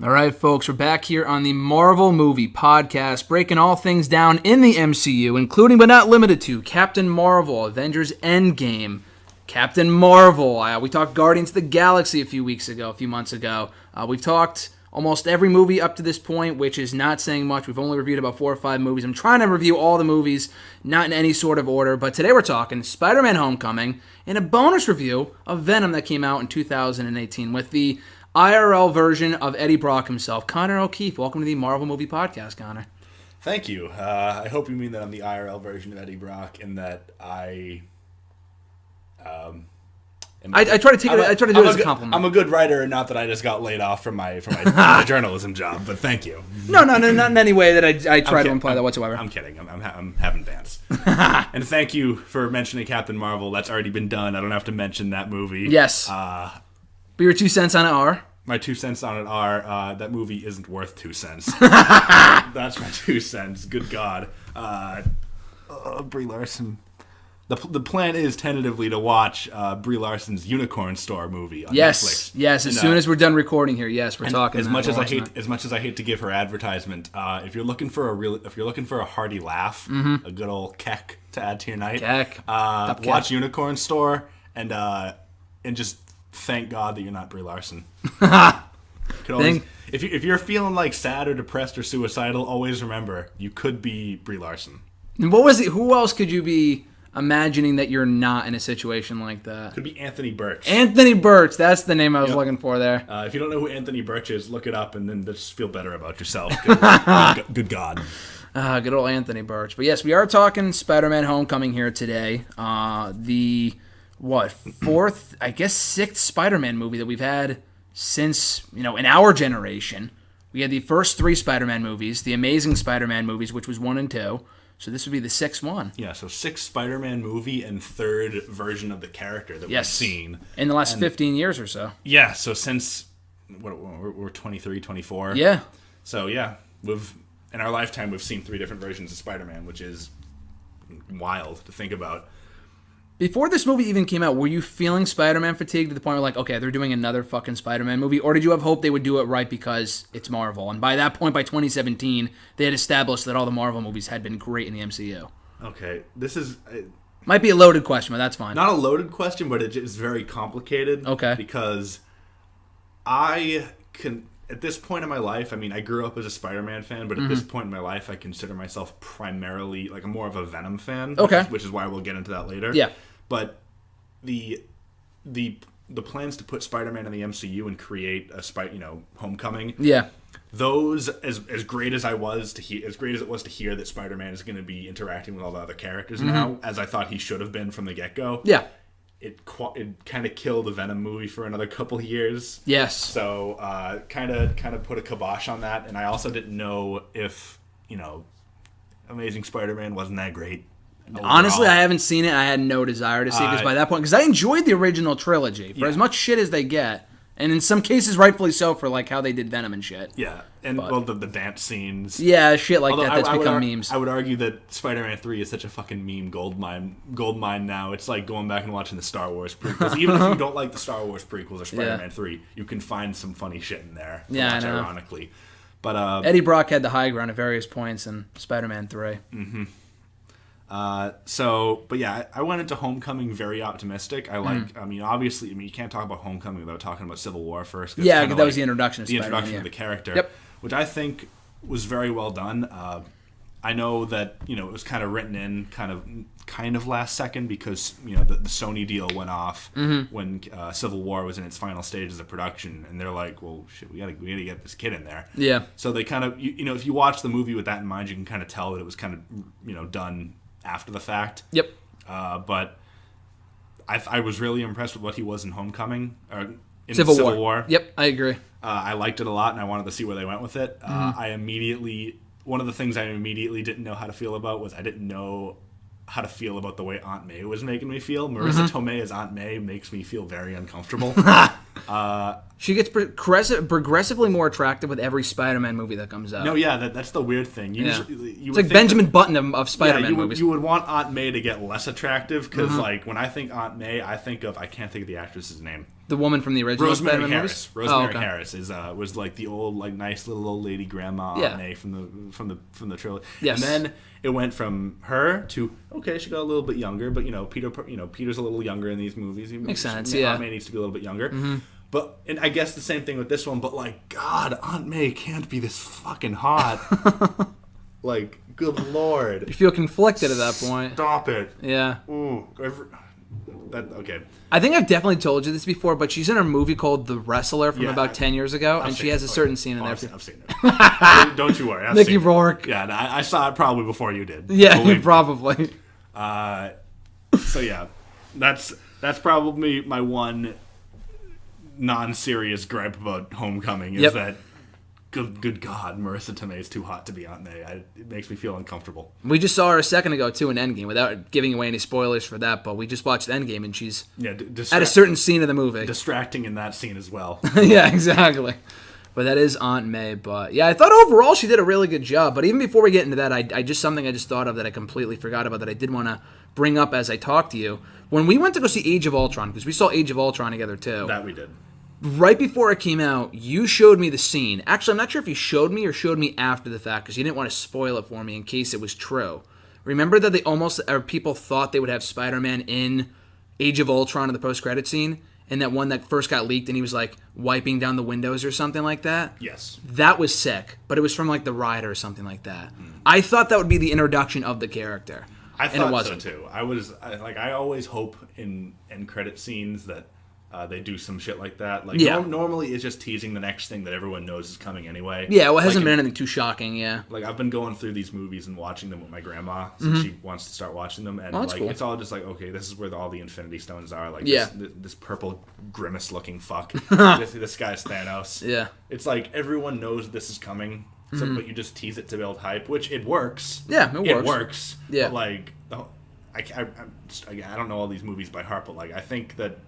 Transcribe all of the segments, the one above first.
All right, folks, we're back here on the Marvel Movie Podcast, breaking all things down in the MCU, including but not limited to Captain Marvel, Avengers Endgame, Captain Marvel. We talked Guardians of the Galaxy a few months ago. We've talked almost every movie up to this point, which is not saying much. We've only reviewed about 4 or 5 movies. I'm trying to review all the movies, not in any sort of order, but today we're talking Spider-Man Homecoming and a bonus review of Venom that came out in 2018 with the IRL version of Eddie Brock himself. Connor O'Keefe, welcome to the Marvel Movie Podcast, Connor. Thank you. I hope you mean that I'm the IRL version of Eddie Brock and that I try to do it as a compliment. I'm a good writer, and not that I just got laid off from my journalism job. But thank you. No, not in any way that I try to imply that whatsoever. I'm kidding. I'm having bands. And thank you for mentioning Captain Marvel. That's already been done. I don't have to mention that movie. Yes. But your 2 cents on it are? My 2 cents on it are that movie isn't worth 2 cents. That's my 2 cents. Good God. Brie Larson. The plan is tentatively to watch Brie Larson's Unicorn Store movie on Netflix. Yes. As soon as we're done recording here, we're talking. As much as I hate to give her advertisement, if you're looking for a hearty laugh, a good old keck to add to your night, watch Unicorn Store and just thank God that you're not Brie Larson. If you're feeling like sad or depressed or suicidal, always remember you could be Brie Larson. And what was it? Who else could you be? Imagining that you're not in a situation like that. Could be Anthony Birch. Anthony Birch, that's the name I was looking for there. If you don't know who Anthony Birch is, look it up and then just feel better about yourself. Good God. Good old Anthony Birch. But yes, we are talking Spider-Man Homecoming here today. The, 4th, I guess 6th Spider-Man movie that we've had since, in our generation. We had the first 3 Spider-Man movies, the Amazing Spider-Man movies, which was 1 and 2. So this would be the 6th one. Yeah, so 6th Spider-Man movie and 3rd version of the character that we've seen. In the last 15 years or so. Yeah, so since, we're 23, 24. Yeah. So yeah, in our lifetime we've seen 3 different versions of Spider-Man, which is wild to think about. Before this movie even came out, were you feeling Spider-Man fatigue to the point where like, okay, they're doing another fucking Spider-Man movie? Or did you have hope they would do it right because it's Marvel? And by that point, by 2017, they had established that all the Marvel movies had been great in the MCU. Okay, this is... Might be a loaded question, but that's fine. Not a loaded question, but it is very complicated. Okay. Because I can... At this point in my life, I grew up as a Spider-Man fan, but at this point in my life, I consider myself primarily, I'm more of a Venom fan. Okay. Which is why we'll get into that later. Yeah. But the plans to put Spider-Man in the MCU and create a Homecoming. Yeah. Those as great as it was to hear that Spider-Man is going to be interacting with all the other characters now, as I thought he should have been from the get-go. Yeah. It kind of killed the Venom movie for another couple of years. Yes. So kind of put a kibosh on that, and I also didn't know if Amazing Spider-Man wasn't that great. Overall. Honestly, I haven't seen it. I had no desire to see it because by that point, because I enjoyed the original trilogy for as much shit as they get, and in some cases, rightfully so for like how they did Venom and shit. Yeah, and the dance scenes. Yeah, shit like that's become memes. I would argue that Spider-Man 3 is such a fucking meme gold mine now. It's like going back and watching the Star Wars prequels. Even if you don't like the Star Wars prequels or Spider-Man 3, you can find some funny shit in there. Yeah, watch, I know. Ironically, but Eddie Brock had the high ground at various points in Spider-Man 3. Mm-hmm. But yeah, I went into Homecoming very optimistic. Obviously, you can't talk about Homecoming without talking about Civil War first. Yeah, that was the introduction of Spider-Man. The introduction of the character, which I think was very well done. I know that it was kind of written in kind of last second because the Sony deal went off when Civil War was in its final stages of production, and they're like, well, shit, we gotta get this kid in there. Yeah. So they kind of if you watch the movie with that in mind, you can kind of tell that it was kind of done after the fact. Yep. But I was really impressed with what he was in Homecoming, or in Civil War. Yep, I agree. I liked it a lot, and I wanted to see where they went with it. One of the things I immediately didn't know how to feel about was I didn't know how to feel about the way Aunt May was making me feel. Marissa Tomei as Aunt May makes me feel very uncomfortable. She gets progressively more attractive with every Spider-Man movie that comes out. No, yeah, that's the weird thing. It's like Benjamin Button of Spider-Man movies. You would want Aunt May to get less attractive because, like, when I think Aunt May, I can't think of the actress's name. The woman from the original Spider-Man movies? Rosemary Harris was like the old, like, nice little old lady grandma Aunt May from the trilogy. Yes. And then it went from her to, okay, she got a little bit younger, but Peter's a little younger in these movies. Makes sense. Aunt May needs to be a little bit younger. Mm-hmm. But, and I guess the same thing with this one, but, like, God, Aunt May can't be this fucking hot. Like, good Lord. You feel conflicted at that point. Stop it. Yeah. Ooh. Okay. I think I've definitely told you this before, but she's in a movie called The Wrestler from about 10 years ago, and she has a certain scene in there. I've seen it. Don't you worry. Mickey Rourke. Yeah, I saw it probably before you did. Yeah, probably. So, yeah. That's probably my one non-serious gripe about Homecoming is that good God, Marissa Tomei is too hot to be Aunt May. It makes me feel uncomfortable. We just saw her a second ago too in Endgame, without giving away any spoilers for that. But we just watched Endgame, and she's at a certain scene of the movie, distracting in that scene as well. Yeah, exactly. But that is Aunt May. But yeah, I thought overall she did a really good job. But even before we get into that, I just thought of that I completely forgot about that I did want to bring up as I talked to you. When we went to go see Age of Ultron, because we saw Age of Ultron together too. That we did. Right before it came out, you showed me the scene. Actually, I'm not sure if you showed me or showed me after the fact, because you didn't want to spoil it for me in case it was true. Remember that people thought they would have Spider-Man in Age of Ultron in the post-credit scene? And that one that first got leaked and he was like wiping down the windows or something like that? Yes. That was sick, but it was from like The Rider or something like that. I thought that would be the introduction of the character. I thought so too. I always hope in end credit scenes that they do some shit like that. Like normally it's just teasing the next thing that everyone knows is coming anyway. Yeah, well, it hasn't been anything too shocking, yeah. Like, I've been going through these movies and watching them with my grandma since she wants to start watching them. And cool. It's all just like, okay, this is where all the Infinity Stones are. Like, this purple grimace-looking fuck. this guy's Thanos. Yeah. It's like everyone knows this is coming, but you just tease it to build hype, which it works. Yeah, it works. Yeah. But, like, I don't know all these movies by heart, but, like, I think that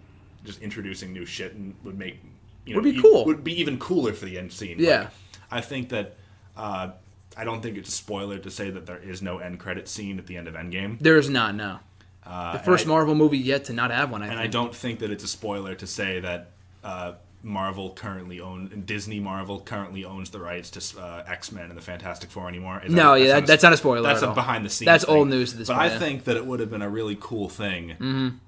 just introducing new shit and would make would be cool. Would be even cooler for the end scene. Yeah, like, I think that I don't think it's a spoiler to say that there is no end credit scene at the end of Endgame. There is not. No, the first Marvel movie yet to not have one. I don't think that it's a spoiler to say that Disney Marvel currently owns the rights to X-Men and the Fantastic Four anymore. That's not a spoiler. That's a behind the scenes. That's thing. old news at this point. But I think that it would have been a really cool thing.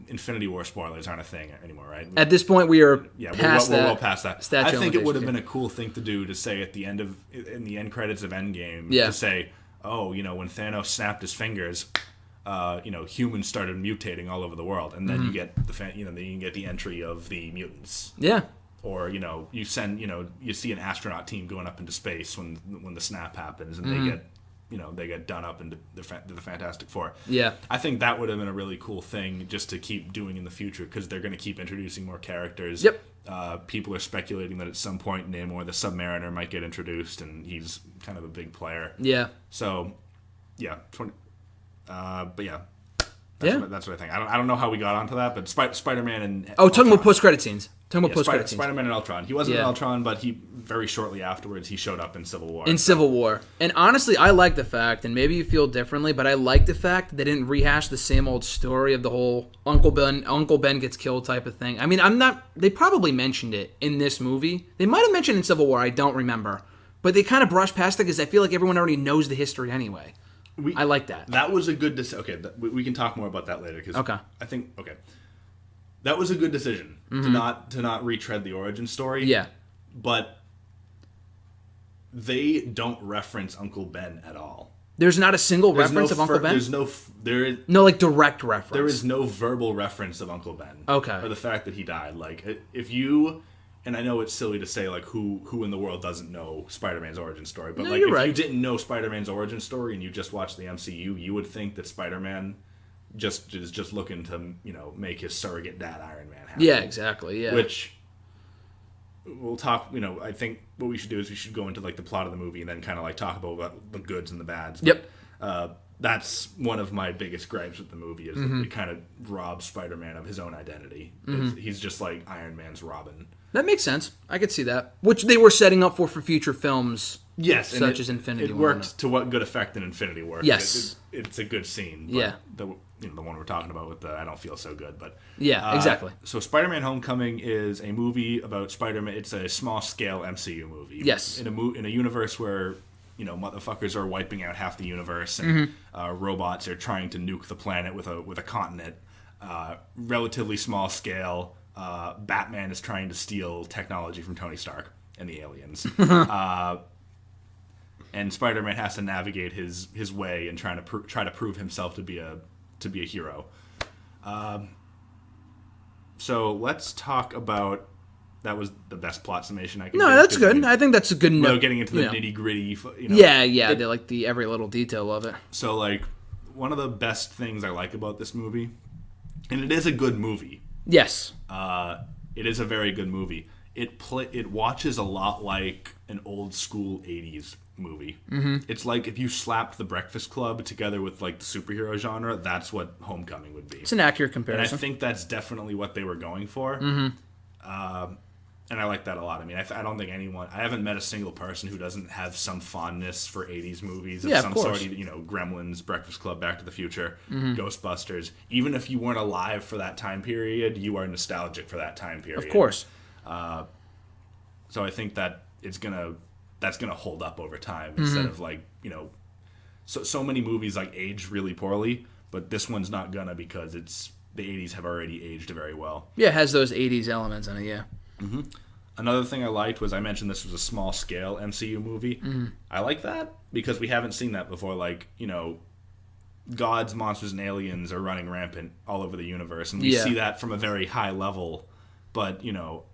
Infinity War spoilers aren't a thing anymore, right? At this point, we're past well past that. I think it would have been a cool thing to do to say at the end in the end credits of Endgame to say, oh, when Thanos snapped his fingers, humans started mutating all over the world, and then you get then you can get the entry of the mutants. Yeah. Or you send you see an astronaut team going up into space when the snap happens, and they get done up into the Fantastic Four. Yeah. I think that would have been a really cool thing just to keep doing in the future, because they're going to keep introducing more characters. Yep. People are speculating that at some point Namor the Submariner might get introduced, and he's kind of a big player. Yeah. So, yeah. But yeah. That's what I think. I don't know how we got onto that, but Spider-Man and talking about post-credit scenes. Spider-Man and Ultron. He wasn't in Ultron, but he very shortly afterwards he showed up in Civil War. Civil War. And honestly, I like the fact, and maybe you feel differently, but I like the fact that they didn't rehash the same old story of the whole Uncle Ben gets killed type of thing. I mean, they probably mentioned it in this movie. They might have mentioned it in Civil War, I don't remember. But they kind of brushed past it because I feel like everyone already knows the history anyway. I like that. That was a good decision. Okay, we can talk more about that later. I think that was a good decision to not retread the origin story. Yeah, but they don't reference Uncle Ben at all. There's not a single reference of Uncle Ben. There's no like direct reference. There is no verbal reference of Uncle Ben. Okay, or the fact that he died. Like, if you. And I know it's silly to say, like, who in the world doesn't know Spider-Man's origin story, but if you didn't know Spider-Man's origin story and you just watched the MCU, you would think that Spider-Man is just looking to make his surrogate dad Iron Man happy. Yeah, exactly. Yeah, which we'll talk. I think what we should do is we should go into like the plot of the movie and then kind of like talk about the goods and the bads. Yep. That's one of my biggest gripes with the movie is that it kind of robs Spider-Man of his own identity. He's just like Iron Man's Robin. That makes sense. I could see that. Which they were setting up for future films. Yes, such as Infinity War. War. It worked to what good effect in Infinity War. Yes. It's a good scene. But yeah. The one we're talking about with the I don't feel so good. But yeah, exactly. So Spider-Man Homecoming is a movie about Spider-Man. It's a small-scale MCU movie. Yes. In a universe where, motherfuckers are wiping out half the universe and robots are trying to nuke the planet with a continent. Relatively small scale. Batman is trying to steal technology from Tony Stark and the aliens. And Spider-Man has to navigate his way and try to prove himself to be a hero. So let's talk about. That was the best plot summation I can. No, that's good. I think that's a good note. Getting into the nitty gritty. Yeah. They like the every little detail of it. So one of the best things I like about this movie, and it is a good movie. Yes. It is a very good movie. It watches a lot like an old school 80s movie. Mm-hmm. It's like if you slapped The Breakfast Club together with the superhero genre, that's what Homecoming would be. It's an accurate comparison. And I think that's definitely what they were going for. Mm-hmm. And I like that a lot. I mean, I don't think I haven't met a single person who doesn't have some fondness for 80s movies of some sort. Gremlins, Breakfast Club, Back to the Future, Ghostbusters. Even if you weren't alive for that time period, you are nostalgic for that time period. Of course. So I think that that's gonna hold up over time instead of so many movies age really poorly, but this one's not gonna because the 80s have already aged very well. Yeah, it has those 80s elements in it. Yeah. Mm-hmm. Another thing I liked was I mentioned this was a small scale MCU movie. Mm-hmm. I like that because we haven't seen that before. Gods, monsters, and aliens are running rampant all over the universe, and we see that from a very high level. But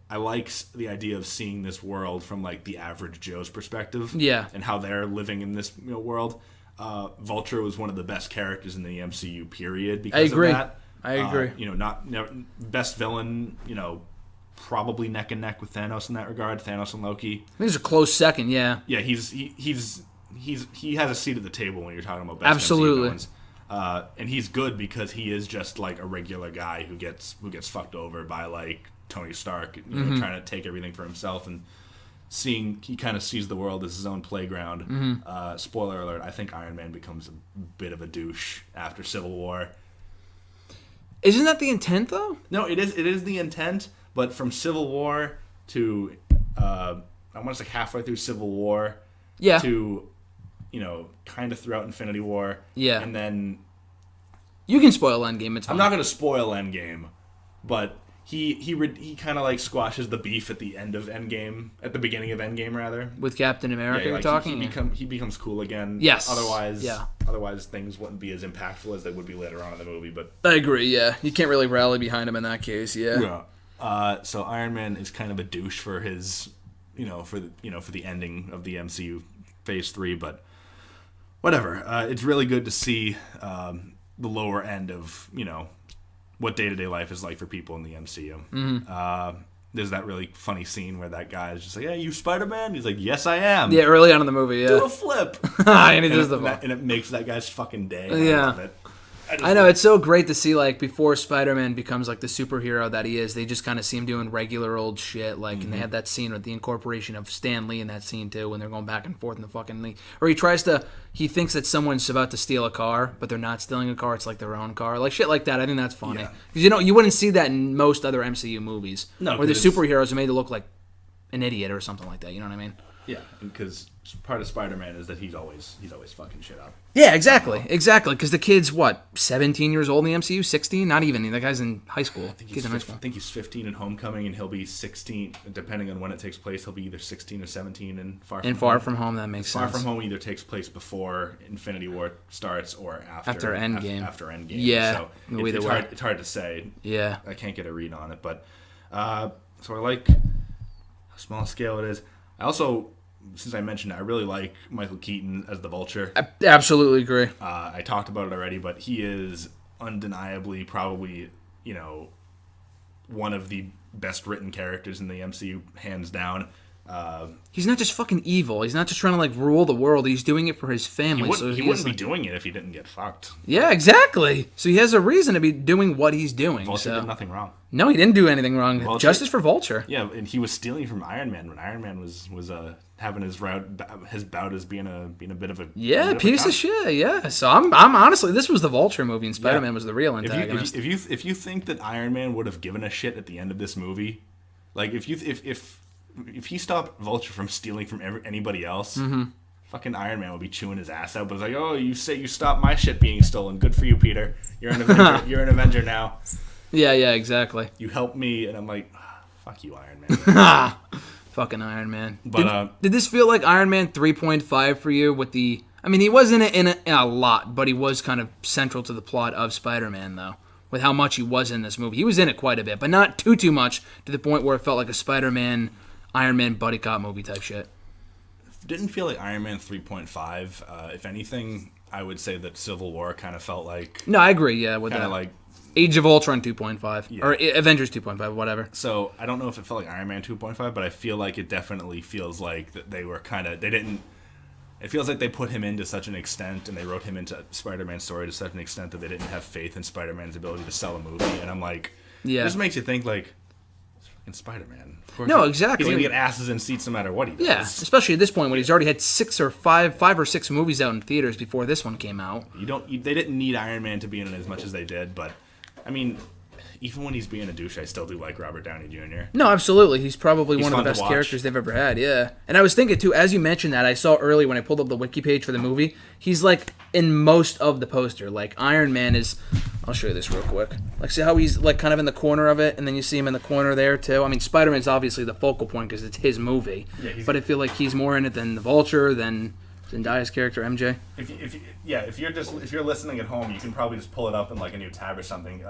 I like the idea of seeing this world from the average Joe's perspective. Yeah, and how they're living in this world. Vulture was one of the best characters in the MCU period because of that. I agree. Best villain. Probably neck and neck with Thanos in that regard. Thanos and Loki. I think it's a close second. Yeah. Yeah, he has a seat at the table when you're talking about best absolutely MCU villains. And he's good because he is just a regular guy who gets fucked over by Tony Stark, trying to take everything for himself and he kind of sees the world as his own playground. Mm-hmm. Spoiler alert: I think Iron Man becomes a bit of a douche after Civil War. Isn't that the intent though? No, it is the intent. But from Civil War to, I want to say halfway through Civil War, to, kind of throughout Infinity War, and then you can spoil Endgame. It's fine. I'm not going to spoil Endgame, but he kind of squashes the beef at the end of Endgame, at the beginning of Endgame rather, with Captain America. You're talking. He becomes cool again. Yes. Otherwise things wouldn't be as impactful as they would be later on in the movie. But I agree. Yeah, you can't really rally behind him in that case. Yeah. So Iron Man is kind of a douche for his, for the ending of the MCU Phase 3, but whatever. It's really good to see the lower end of, what day-to-day life is like for people in the MCU. Mm-hmm. There's that really funny scene where that guy is just like, "Hey, you Spider-Man?" He's like, "Yes, I am." Yeah, early on in the movie, yeah. Do a flip. And he does the flip. And it makes that guy's fucking day. Yeah. I know, it's so great to see, before Spider-Man becomes, the superhero that he is, they just kind of see him doing regular old shit, and they had that scene with the incorporation of Stan Lee in that scene, too, when they're going back and forth in the fucking league. Or he thinks that someone's about to steal a car, but they're not stealing a car, it's, their own car. Shit like that, I think that's funny. Because, you wouldn't see that in most other MCU movies, where the superheroes are made to look like an idiot or something like that, you know what I mean? Yeah, because part of Spider-Man is that he's always fucking shit up. Yeah, exactly. Because the kid's, 17 years old in the MCU? 16? Not even. That guy's in high school. I think he's 15 in Homecoming, and he'll be 16, depending on when it takes place, he'll be either 16 or 17 in Far From Home. Far From Home, that makes sense. Far From Home either takes place before Infinity War starts or after Endgame. After Endgame. Yeah. So it's hard to say. Yeah. I can't get a read on it, but so I like how small scale it is. I also, since I mentioned it, I really like Michael Keaton as the Vulture. I absolutely agree. I talked about it already, but he is undeniably probably, one of the best written characters in the MCU, hands down. He's not just fucking evil. He's not just trying to like rule the world. He's doing it for his family. He wouldn't be doing it if he didn't get fucked. Yeah, exactly. So he has a reason to be doing what he's doing. Vulture did nothing wrong. No, he didn't do anything wrong. Vulture, Justice for Vulture. Yeah, and he was stealing from Iron Man when Iron Man was having his bout as being a bit of a piece of shit. Yeah. So I'm honestly, this was the Vulture movie, and Spider-Man was the real antagonist. If you think that Iron Man would have given a shit at the end of this movie, like if he stopped Vulture from stealing from anybody else, fucking Iron Man would be chewing his ass out. But it's like, oh, you say you stopped my shit being stolen. Good for you, Peter. You're an Avenger. You're an Avenger now. Yeah, exactly. You helped me, and I'm like, fuck you, Iron Man. Fucking Iron Man. But did this feel like Iron Man 3.5 for you? With the, I mean, he was in it in a lot, but he was kind of central to the plot of Spider-Man, though. With how much he was in this movie, he was in it quite a bit, but not too much to the point where it felt like a Spider-Man, Iron Man buddy cop movie type shit. Didn't feel like Iron Man 3.5. If anything, I would say that Civil War kind of felt like. No, I agree. Yeah, with kind that. of like Age of Ultron 2.5 or Avengers 2.5, whatever. So I don't know if it felt like Iron Man 2.5, but I feel like it definitely feels like that they were it feels like they put him in to such an extent, and they wrote him into Spider-Man's story to such an extent that they didn't have faith in Spider-Man's ability to sell a movie. And I'm like, it just makes you think like, it's fucking Spider-Man. Of course exactly. He's gonna get asses in seats no matter what he does. Yeah, especially at this point when he's already had five or six movies out in theaters before this one came out. They didn't need Iron Man to be in it as much as they did, but I mean, even when he's being a douche, I still do like Robert Downey Jr. No, absolutely. He's probably one of the best characters they've ever had, yeah. And I was thinking, too, as you mentioned that, I saw early when I pulled up the wiki page for the movie, he's, like, in most of the poster. Like, Iron Man is... I'll show you this real quick. Like, see how he's, like, kind of in the corner of it, and then you see him in the corner there, too? I mean, Spider-Man's obviously the focal point because it's his movie. Yeah, but I feel like he's more in it than the Vulture, than Zendaya's character, MJ. If you're listening at home, you can probably just pull it up in, like, a new tab or something.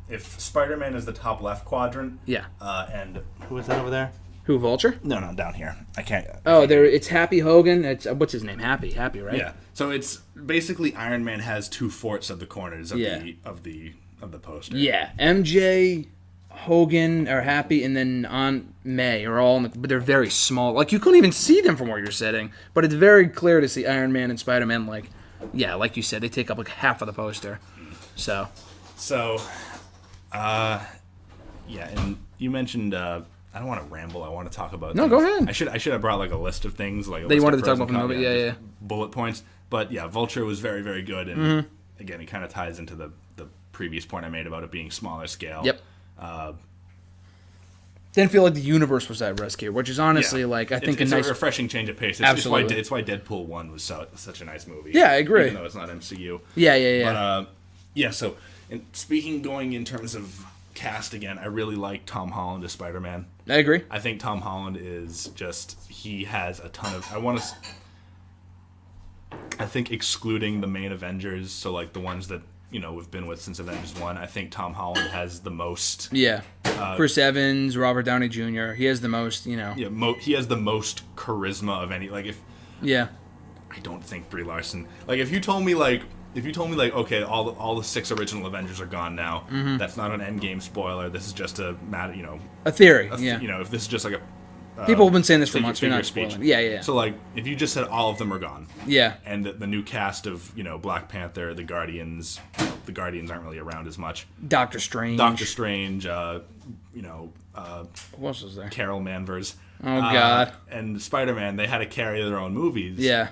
If Spider-Man is the top left quadrant, and who is that over there? Who, Vulture? No, down here. I can't. It's Happy Hogan. It's what's his name? Happy, right? Yeah. So it's basically Iron Man has two forts of the corners of the poster. Yeah, MJ, Hogan are Happy, and then Aunt May are all but they're very small. Like you couldn't even see them from where you're sitting. But it's very clear to see Iron Man and Spider-Man. Like you said, they take up like half of the poster. So. And you mentioned. I don't want to ramble. I want to talk about. No, things. go ahead. I should have brought like a list of things like that you wanted to talk about from the movie. Yeah. Bullet points, but Vulture was very, very good, and again, it kind of ties into the previous point I made about it being smaller scale. Yep. Didn't feel like the universe was at risk here, which is honestly I think it's a nice, refreshing change of pace. Absolutely. It's why Deadpool 1 was such a nice movie. Yeah, I agree. Even though it's not MCU. Yeah. But So, going in terms of cast again, I really like Tom Holland as Spider-Man. I agree. I think Tom Holland is he has a ton of. I think excluding the main Avengers, so like the ones that we've been with since Avengers 1, I think Tom Holland has the most. Yeah. Chris Evans, Robert Downey Jr. He has the most. He has the most charisma of any. Like if. Yeah. I don't think Brie Larson. Like if you told me okay, all the 6 original Avengers are gone now. Mm-hmm. That's not an Endgame spoiler. This is just a theory. If this is just like a people have been saying this for months. You're not spoiling. Yeah. So like, if you just said all of them are gone. Yeah. And the new cast of Black Panther, the Guardians. The Guardians aren't really around as much. Doctor Strange. What else was there? Carol Danvers. Oh God. And Spider-Man. They had to carry their own movies. Yeah.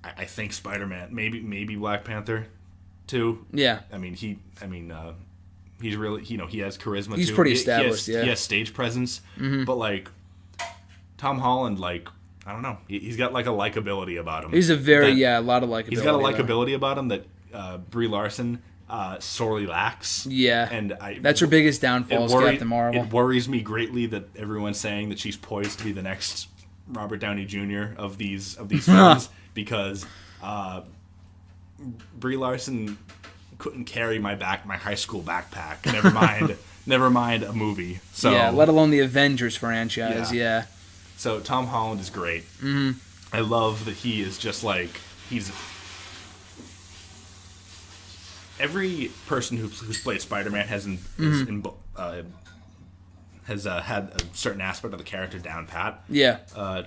I think Spider-Man, maybe Black Panther, too. Yeah. He's really, he has charisma. He's too. pretty established. He has stage presence, but like Tom Holland, like I don't know, he's got like a likability about him. He's a a lot of likability. He's got a likability about him that Brie Larson sorely lacks. Yeah, and that's her biggest downfall. Captain Marvel. It worries me greatly that everyone's saying that she's poised to be the next Robert Downey Jr. of these films. Because Brie Larson couldn't carry my high school backpack. Never mind a movie. So let alone the Avengers franchise. Yeah. So Tom Holland is great. Mm-hmm. I love that he is just like he's. Every person who's played Spider-Man has has had a certain aspect of the character down pat. Yeah.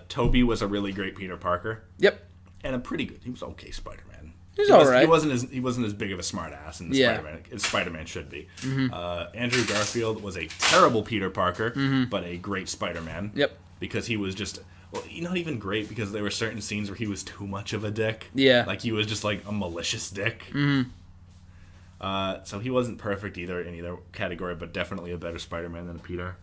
Tobey was a really great Peter Parker. Yep. And a pretty good. He was okay Spider-Man. He's all right. He wasn't as big of a smartass in the Spider-Man as Spider-Man should be. Andrew Garfield was a terrible Peter Parker, but a great Spider-Man. Yep. Because he was just not even great, because there were certain scenes where he was too much of a dick. Yeah. Like he was just like a malicious dick. So he wasn't perfect either in either category, but definitely a better Spider-Man than Peter.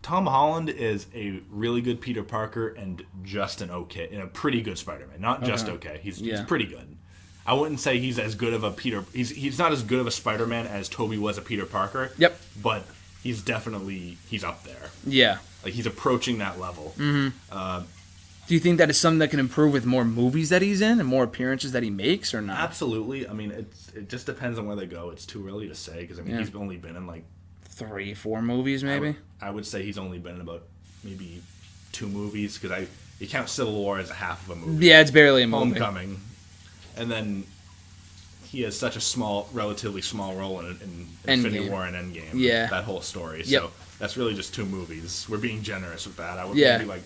Tom Holland is a really good Peter Parker and just a pretty good Spider-Man. Not just okay. He's pretty good. I wouldn't say he's as good of a Peter. He's not as good of a Spider-Man as Tobey was a Peter Parker. Yep. But he's up there. Yeah. Like he's approaching that level. Do you think that is something that can improve with more movies that he's in and more appearances that he makes, or not? Absolutely. I mean, it just depends on where they go. It's too early to say, because I mean he's only been in like 3-4 movies, maybe. I would say he's only been in about maybe 2 movies, because you count Civil War as a half of a movie. Yeah, it's barely a movie. Homecoming, and then he has such a relatively small role in Infinity War and Endgame. Yeah, that whole story. Yep. So that's really just 2 movies. We're being generous with that. I would maybe like.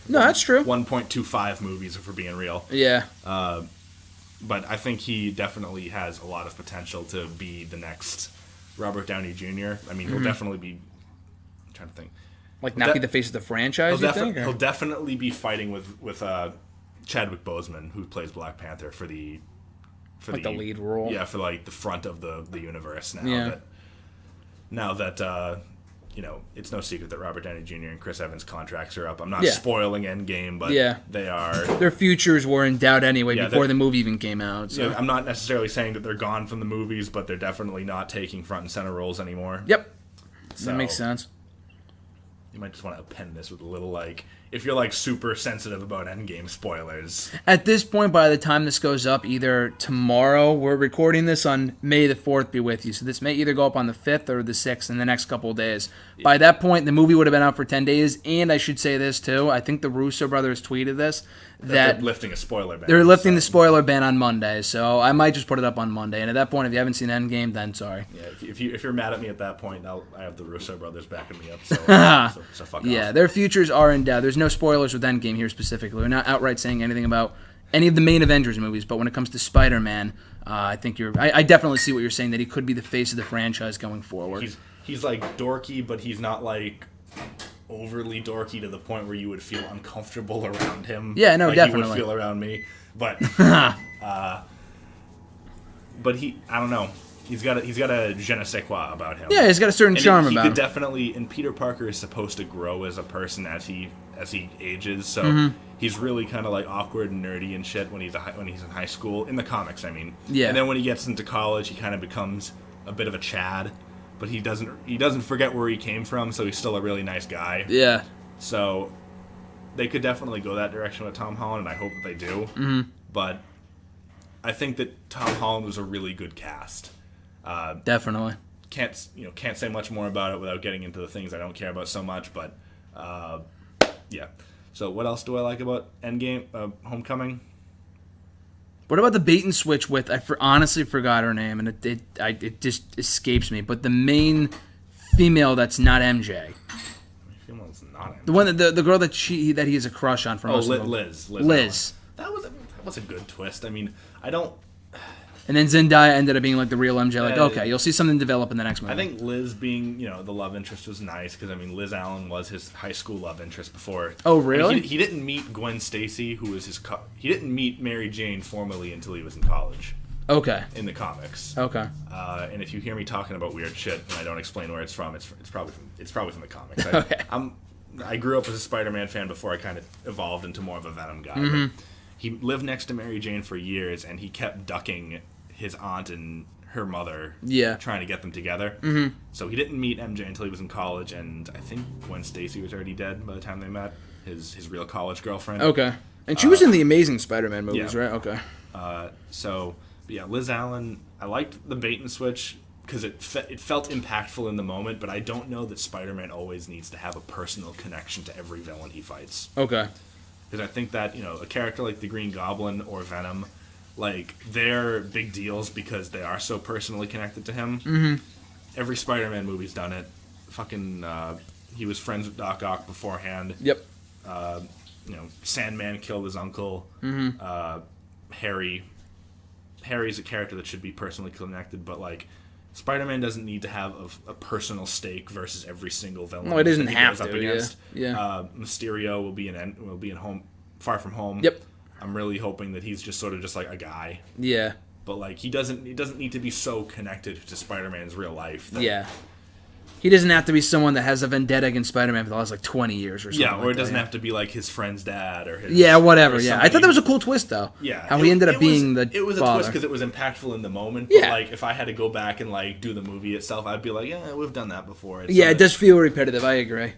No, that's true. 1.25 movies, if we're being real. Yeah. But I think he definitely has a lot of potential to be the next Robert Downey Jr. I mean, he'll definitely be. I'm trying to think. Like, not be the face of the franchise, you think? He'll definitely be fighting with Chadwick Boseman, who plays Black Panther, for the lead role. Yeah, for like the front of the universe now. Yeah. Now that it's no secret that Robert Downey Jr. and Chris Evans' contracts are up. I'm not spoiling Endgame, but they are. Their futures were in doubt anyway before the movie even came out. So. Yeah, I'm not necessarily saying that they're gone from the movies, but they're definitely not taking front and center roles anymore. Yep. That makes sense. You might just want to append this with a little, like, if you're, like, super sensitive about Endgame spoilers. At this point, by the time this goes up, either tomorrow, we're recording this on May the 4th, be with you. So this may either go up on the 5th or the 6th in the next couple of days. Yeah. By that point, the movie would have been out for 10 days. And I should say this, too. I think the Russo brothers tweeted this. That they're lifting a spoiler ban. They're lifting the spoiler ban on Monday. So I might just put it up on Monday. And at that point, if you haven't seen Endgame, then sorry. Yeah, if you're mad at me at that point, I have the Russo brothers backing me up. So, so fuck off. Yeah, their futures are in doubt. There's no spoilers with Endgame here specifically. We're not outright saying anything about any of the main Avengers movies, but when it comes to Spider-Man, I think I definitely see what you're saying, that he could be the face of the franchise going forward. He's like dorky, but he's not like overly dorky to the point where you would feel uncomfortable around him. Yeah, no, like definitely. You would feel around me, but but I don't know. He's got a je ne sais quoi about him. Yeah, he's got a certain charm about him. He could definitely, and Peter Parker is supposed to grow as a person as he ages. So he's really kind of like awkward and nerdy and shit when he's in high school, in the comics, I mean. Yeah. And then when he gets into college, he kind of becomes a bit of a Chad, but he doesn't forget where he came from, so he's still a really nice guy. Yeah. So they could definitely go that direction with Tom Holland, and I hope that they do. Mm-hmm. But I think that Tom Holland was a really good cast. Definitely. Can't say much more about it without getting into the things I don't care about so much, but yeah. So what else do I like about Endgame, Homecoming? What about the bait and switch with? I honestly forgot her name, and it just escapes me. But the main female that's not MJ. Female's not MJ. The one the girl that he has a crush on for most of them. Liz. That was a good twist. I mean, I don't. And then Zendaya ended up being like the real MJ. Like, okay, you'll see something develop in the next movie. I think Liz being, the love interest was nice, because I mean, Liz Allen was his high school love interest before. Oh, really? I mean, he didn't meet Gwen Stacy, who was he didn't meet Mary Jane formally until he was in college. Okay. In the comics. Okay. And if you hear me talking about weird shit and I don't explain where it's from, it's probably from the comics. Okay. I grew up as a Spider-Man fan before I kind of evolved into more of a Venom guy. Mm-hmm. But he lived next to Mary Jane for years, and he kept ducking his aunt and her mother, trying to get them together. Mm-hmm. So he didn't meet MJ until he was in college, and I think Gwen Stacy was already dead by the time they met, his real college girlfriend. Okay. And she was in the Amazing Spider-Man movies, right? Okay. Liz Allen, I liked the bait and switch because it felt impactful in the moment, but I don't know that Spider-Man always needs to have a personal connection to every villain he fights. Okay. Because I think that, a character like the Green Goblin or Venom, like, they're big deals because they are so personally connected to him. Mm-hmm. Every Spider-Man movie's done it. fucking he was friends with Doc Ock beforehand. Yep. Sandman killed his uncle. Harry's a character that should be personally connected, but like Spider-Man doesn't need to have a personal stake versus every single villain. No, it doesn't that he have goes up to. against. Yeah. Mysterio will be in Home, Far From Home. Yep. I'm really hoping that he's just sort of just like a guy. Yeah. But like he doesn't need to be so connected to Spider-Man's real life. Yeah. He doesn't have to be someone that has a vendetta against Spider-Man for the last like 20 years or something. Yeah, or it doesn't have to be like his friend's dad or his. Yeah, whatever. Yeah, I thought that was a cool twist though. Yeah, how he ended up being the. It was father. a twist because it was impactful in the moment. Yeah. But like if I had to go back and like do the movie itself, I'd be like, yeah, we've done that before. It does feel repetitive. I agree.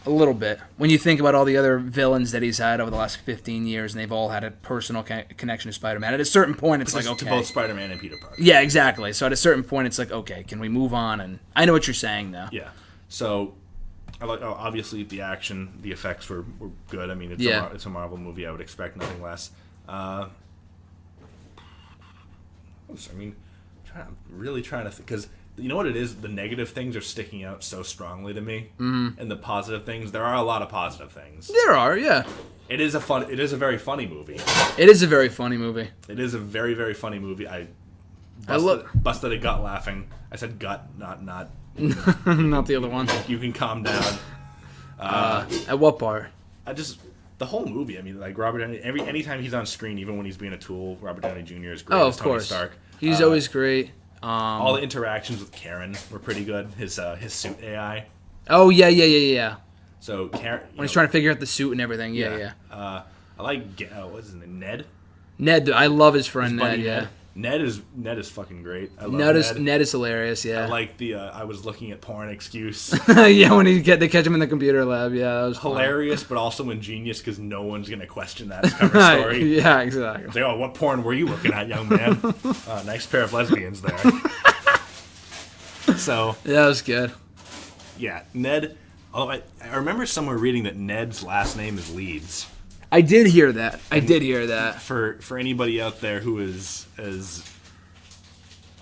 A little bit. When you think about all the other villains that he's had over the last 15 years, and they've all had a personal connection to Spider-Man, at a certain point, it's like, okay. To both Spider-Man and Peter Parker. Yeah, exactly. So at a certain point, it's like, okay, can we move on? And I know what you're saying, though. Yeah. So, obviously, the action, the effects were good. I mean, it's a Marvel movie. I would expect nothing less. I'm really trying to think, because you know what it is? The negative things are sticking out so strongly to me, and the positive things. There are a lot of positive things. There are, yeah. It is a very funny movie. It is a very funny movie. It is a very, very funny movie. I busted a gut laughing. I said gut, not. Not the other one. You can calm down. At what part? The whole movie. I mean, like Robert Downey. Anytime he's on screen, even when he's being a tool, Robert Downey Jr. is great. Oh, as of Tony course. Stark. He's always great. All the interactions with Karen were pretty good. His suit AI. Oh yeah. So Karen, when he's trying to figure out the suit and everything. Yeah. I like what's his name? Ned. Ned, I love his friend His Ned. buddy Yeah. Ned is fucking great. I love Ned is hilarious. Yeah. I like the I was looking at porn excuse. Yeah, when they catch him in the computer lab. Yeah, that was hilarious, but also ingenious because no one's gonna question that cover story. Yeah, exactly. It's like, oh, what porn were you looking at, young man? Nice pair of lesbians there. So yeah, that was good. Yeah, Ned. Although I remember somewhere reading that Ned's last name is Leeds. I did hear that. For anybody out there who is as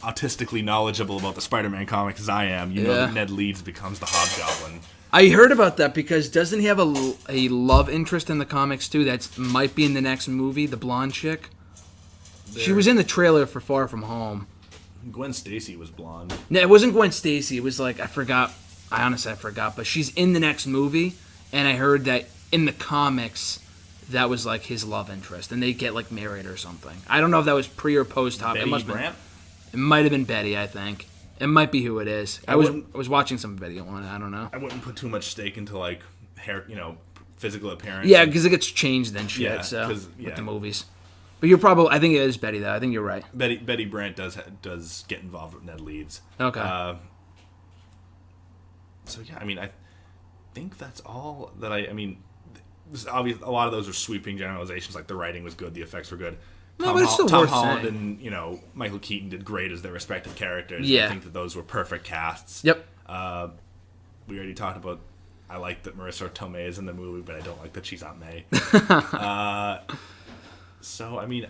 autistically knowledgeable about the Spider-Man comics as I am, you know that Ned Leeds becomes the Hobgoblin. I heard about that because doesn't he have a love interest in the comics too? That might be in the next movie, the blonde chick. She was in the trailer for Far From Home. Gwen Stacy was blonde. No, it wasn't Gwen Stacy. It was like I forgot. I honestly forgot. But she's in the next movie, and I heard that in the comics, that was like his love interest, and they get like married or something. I don't know if that was pre or post Hop. Betty Brant? It might have been Betty. I think it might be who it is. I was watching some video on it. I don't know. I wouldn't put too much stake into like hair, physical appearance. Yeah, because it gets changed and shit. Yeah, so with the movies. But you're probably. I think it is Betty though. I think you're right. Betty Brant does get involved with Ned Leeds. Okay. So yeah, I mean, I think that's all that I mean. This obvious. A lot of those are sweeping generalizations. Like the writing was good, the effects were good. No, but it's still Tom worth Holland saying. and Michael Keaton did great as their respective characters. Yeah. I think that those were perfect casts. Yep. We already talked about. I like that Marissa Tomei is in the movie, but I don't like that she's Aunt May. So I mean,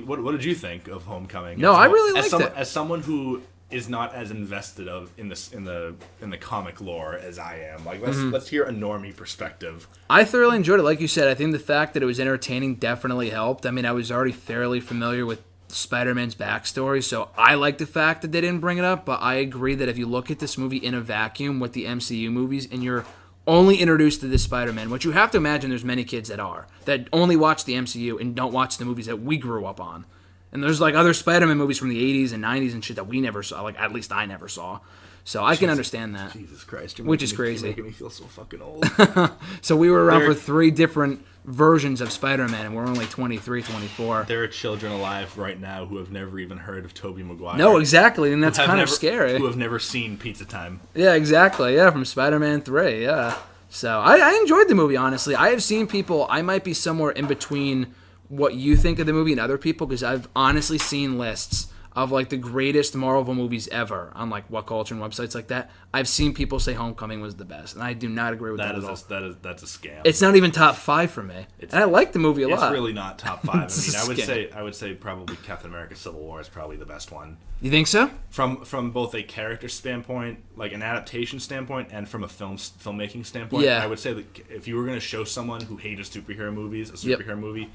what did you think of Homecoming? No, I really liked it. As someone who is not as invested in the comic lore as I am. Like let's hear a normie perspective. I thoroughly enjoyed it. Like you said, I think the fact that it was entertaining definitely helped. I mean, I was already fairly familiar with Spider-Man's backstory, so I like the fact that they didn't bring it up, but I agree that if you look at this movie in a vacuum with the MCU movies and you're only introduced to this Spider-Man, which you have to imagine there's many kids that only watch the MCU and don't watch the movies that we grew up on. And there's like other Spider-Man movies from the 80s and 90s and shit that we never saw, like at least I never saw. So I can understand that. Jesus Christ. Which is crazy. You're making me feel so fucking old. So we were around for 3 different versions of Spider-Man, and we're only 23, 24. There are children alive right now who have never even heard of Tobey Maguire. No, exactly, and that's kind of scary. Who have never seen Pizza Time. Yeah, exactly. Yeah, from Spider-Man 3, yeah. So I enjoyed the movie, honestly. I have seen people, I might be somewhere in between what you think of the movie and other people, because I've honestly seen lists of like the greatest Marvel movies ever on like What Culture and websites like that, I've seen people say Homecoming was the best, and I do not agree with that at all. That's a scam. It's not even top 5 for me, and I like the movie a lot. It's really not top 5. It's I mean, I would say probably Captain America: Civil War is probably the best one. You think so? From both a character standpoint, like an adaptation standpoint, and from a filmmaking standpoint, Yeah. I would say that if you were going to show someone who hated superhero movies a superhero movie,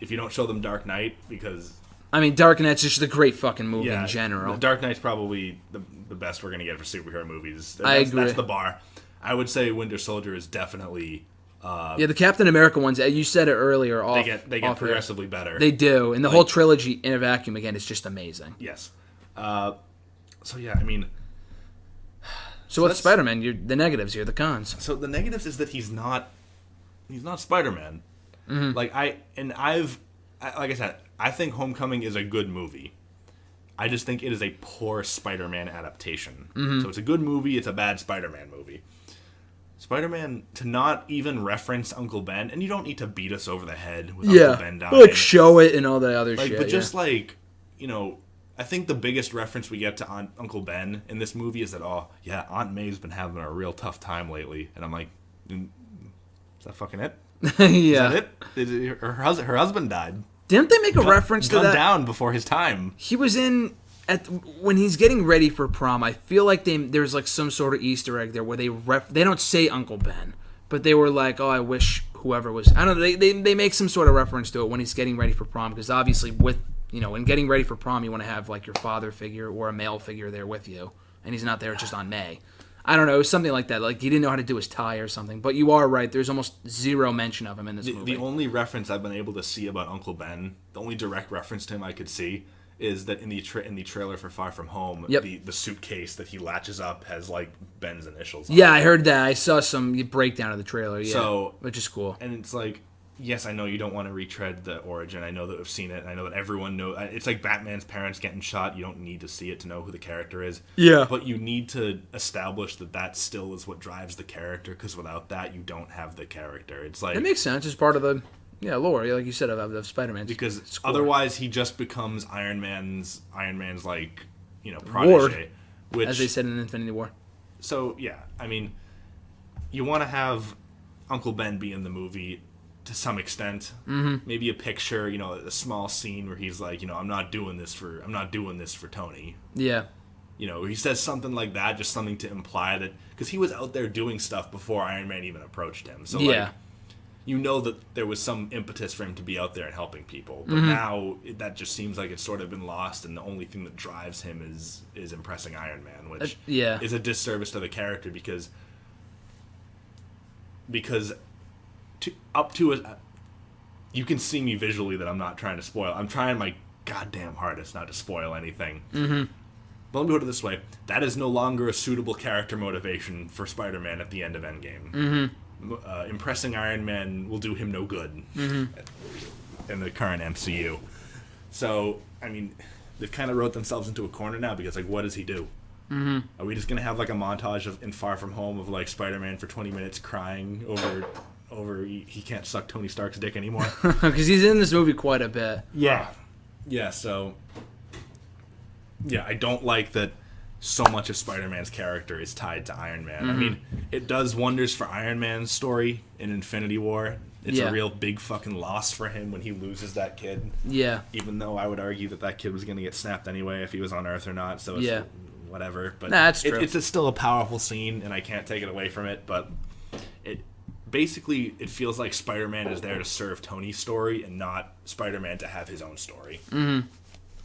if you don't show them Dark Knight, because I mean, Dark Knight's just a great fucking movie in general. Dark Knight's probably the best we're going to get for superhero movies. I agree. That's the bar. I would say Winter Soldier is definitely... the Captain America ones, you said it earlier. They get progressively better. They do. And the whole trilogy in a vacuum, again, is just amazing. Yes. So, yeah, I mean... So what's Spider-Man? The negatives here, the cons. So the negatives is that he's not Spider-Man. Mm-hmm. Like I said, I think Homecoming is a good movie. I just think it is a poor Spider-Man adaptation. Mm-hmm. So it's a good movie, it's a bad Spider-Man movie. Spider-Man, to not even reference Uncle Ben, and you don't need to beat us over the head with Uncle Ben dying. Like show it and all that other shit. But just like, I think the biggest reference we get to Uncle Ben in this movie is that, Aunt May's been having a real tough time lately. And I'm like, is that fucking it? Yeah. Is that it? Her husband died. Didn't they make a reference to that? Gunned down before his time. He was in when he's getting ready for prom. I feel like there's like some sort of Easter egg there where they don't say Uncle Ben, but they were like, I wish whoever was. I don't know. They make some sort of reference to it when he's getting ready for prom, because obviously when getting ready for prom, you want to have like your father figure or a male figure there with you, and he's not there just on May. I don't know, something like that. Like, he didn't know how to do his tie or something. But you are right. There's almost zero mention of him in this movie. The only reference I've been able to see about Uncle Ben, the only direct reference to him I could see, is that in the trailer for Far From Home, the suitcase that he latches up has, like, Ben's initials on it. I heard that. I saw some breakdown of the trailer, which is cool. And it's like, yes, I know you don't want to retread the origin. I know that we've seen it. And I know that everyone knows. It's like Batman's parents getting shot. You don't need to see it to know who the character is. Yeah. But you need to establish that still is what drives the character, because without that, you don't have the character. It's like... It makes sense. It's part of the lore, like you said, of Spider-Man. Because otherwise, he just becomes Iron Man's like, protege. Ward, which, as they said in Infinity War. So, yeah. I mean, you want to have Uncle Ben be in the movie... to some extent, maybe a picture, a small scene where he's like, I'm not doing this for Tony. Yeah. He says something like that, just something to imply that, because he was out there doing stuff before Iron Man even approached him. So like, that there was some impetus for him to be out there and helping people. But now that just seems like it's sort of been lost, and the only thing that drives him is impressing Iron Man, which is a disservice to the character because you can see me visually that I'm not trying to spoil. I'm trying my goddamn hardest not to spoil anything. Mm-hmm. But let me put it this way. That is no longer a suitable character motivation for Spider-Man at the end of Endgame. Mm-hmm. Impressing Iron Man will do him no good in the current MCU. So, I mean, they've kind of wrote themselves into a corner now, because, like, what does he do? Mm-hmm. Are we just going to have, like, a montage in Far From Home of, like, Spider-Man for 20 minutes crying over he can't suck Tony Stark's dick anymore? Because he's in this movie quite a bit. Yeah, so... Yeah, I don't like that so much of Spider-Man's character is tied to Iron Man. Mm-hmm. I mean, it does wonders for Iron Man's story in Infinity War. It's a real big fucking loss for him when he loses that kid. Yeah. Even though I would argue that kid was going to get snapped anyway if he was on Earth or not, so it's whatever. But that's true. It's still a powerful scene, and I can't take it away from it, but basically, it feels like Spider-Man is there to serve Tony's story and not Spider-Man to have his own story. Mm-hmm.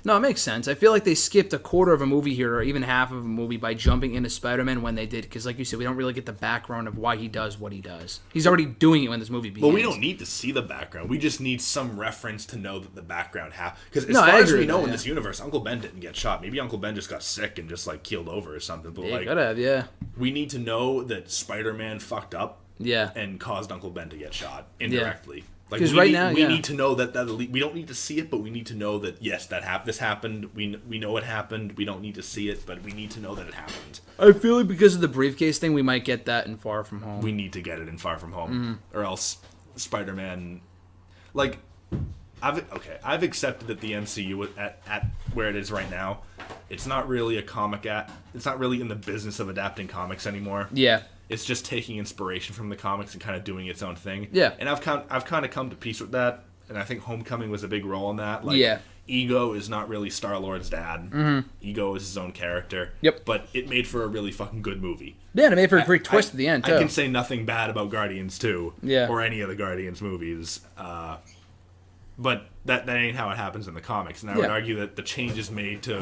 No, it makes sense. I feel like they skipped a quarter of a movie here, or even half of a movie, by jumping into Spider-Man when they did, because like you said, we don't really get the background of why he does what he does. He's already doing it when this movie begins. Well, we don't need to see the background. We just need some reference to know that the background happened. Because as far as we know in this universe, Uncle Ben didn't get shot. Maybe Uncle Ben just got sick and just like keeled over or something. But he could have, we need to know that Spider-Man fucked up and caused Uncle Ben to get shot indirectly. Like, we need to know that we don't need to see it, but we need to know that, yes, this happened. We know it happened. We don't need to see it, but we need to know that it happened. I feel like because of the briefcase thing, we might get that in Far From Home. We need to get it in Far From Home, or else Spider-Man, like, I've accepted that the MCU at where it is right now, it's not really it's not really in the business of adapting comics anymore. Yeah. It's just taking inspiration from the comics and kind of doing its own thing. Yeah. And I've kind of come to peace with that, and I think Homecoming was a big role in that. Like, yeah. Ego is not really Star-Lord's dad. Mm-hmm. Ego is his own character. Yep. But it made for a really fucking good movie. Yeah, and it made for a great twist at the end, too. I can say nothing bad about Guardians 2. Yeah. Or any of the Guardians movies. But that ain't how it happens in the comics. And I would argue that the changes made to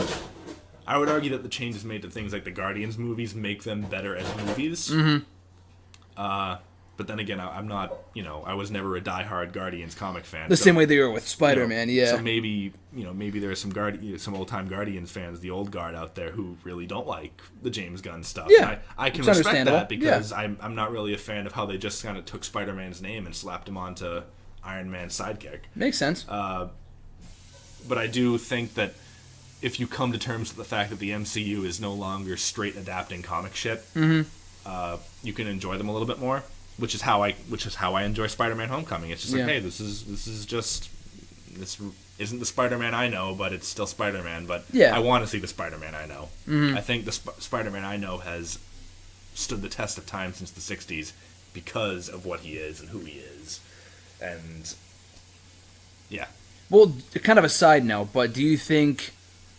things like the Guardians movies make them better as movies. Mm-hmm. But then again, I'm not, I was never a diehard Guardians comic fan. The same way they were with Spider-Man, yeah. So maybe there are some old-time Guardians fans, the old guard out there, who really don't like the James Gunn stuff. Yeah, and I can respect that because I'm not really a fan of how they just kind of took Spider-Man's name and slapped him onto Iron Man's sidekick. Makes sense. But I do think that if you come to terms with the fact that the MCU is no longer straight adapting comic shit, you can enjoy them a little bit more. Which is how I enjoy Spider-Man: Homecoming. It's just like, hey, this isn't the Spider-Man I know, but it's still Spider-Man. But I want to see the Spider-Man I know. I think the Spider-Man I know has stood the test of time since the '60s because of what he is and who he is, and yeah. Well, kind of a side note, but do you think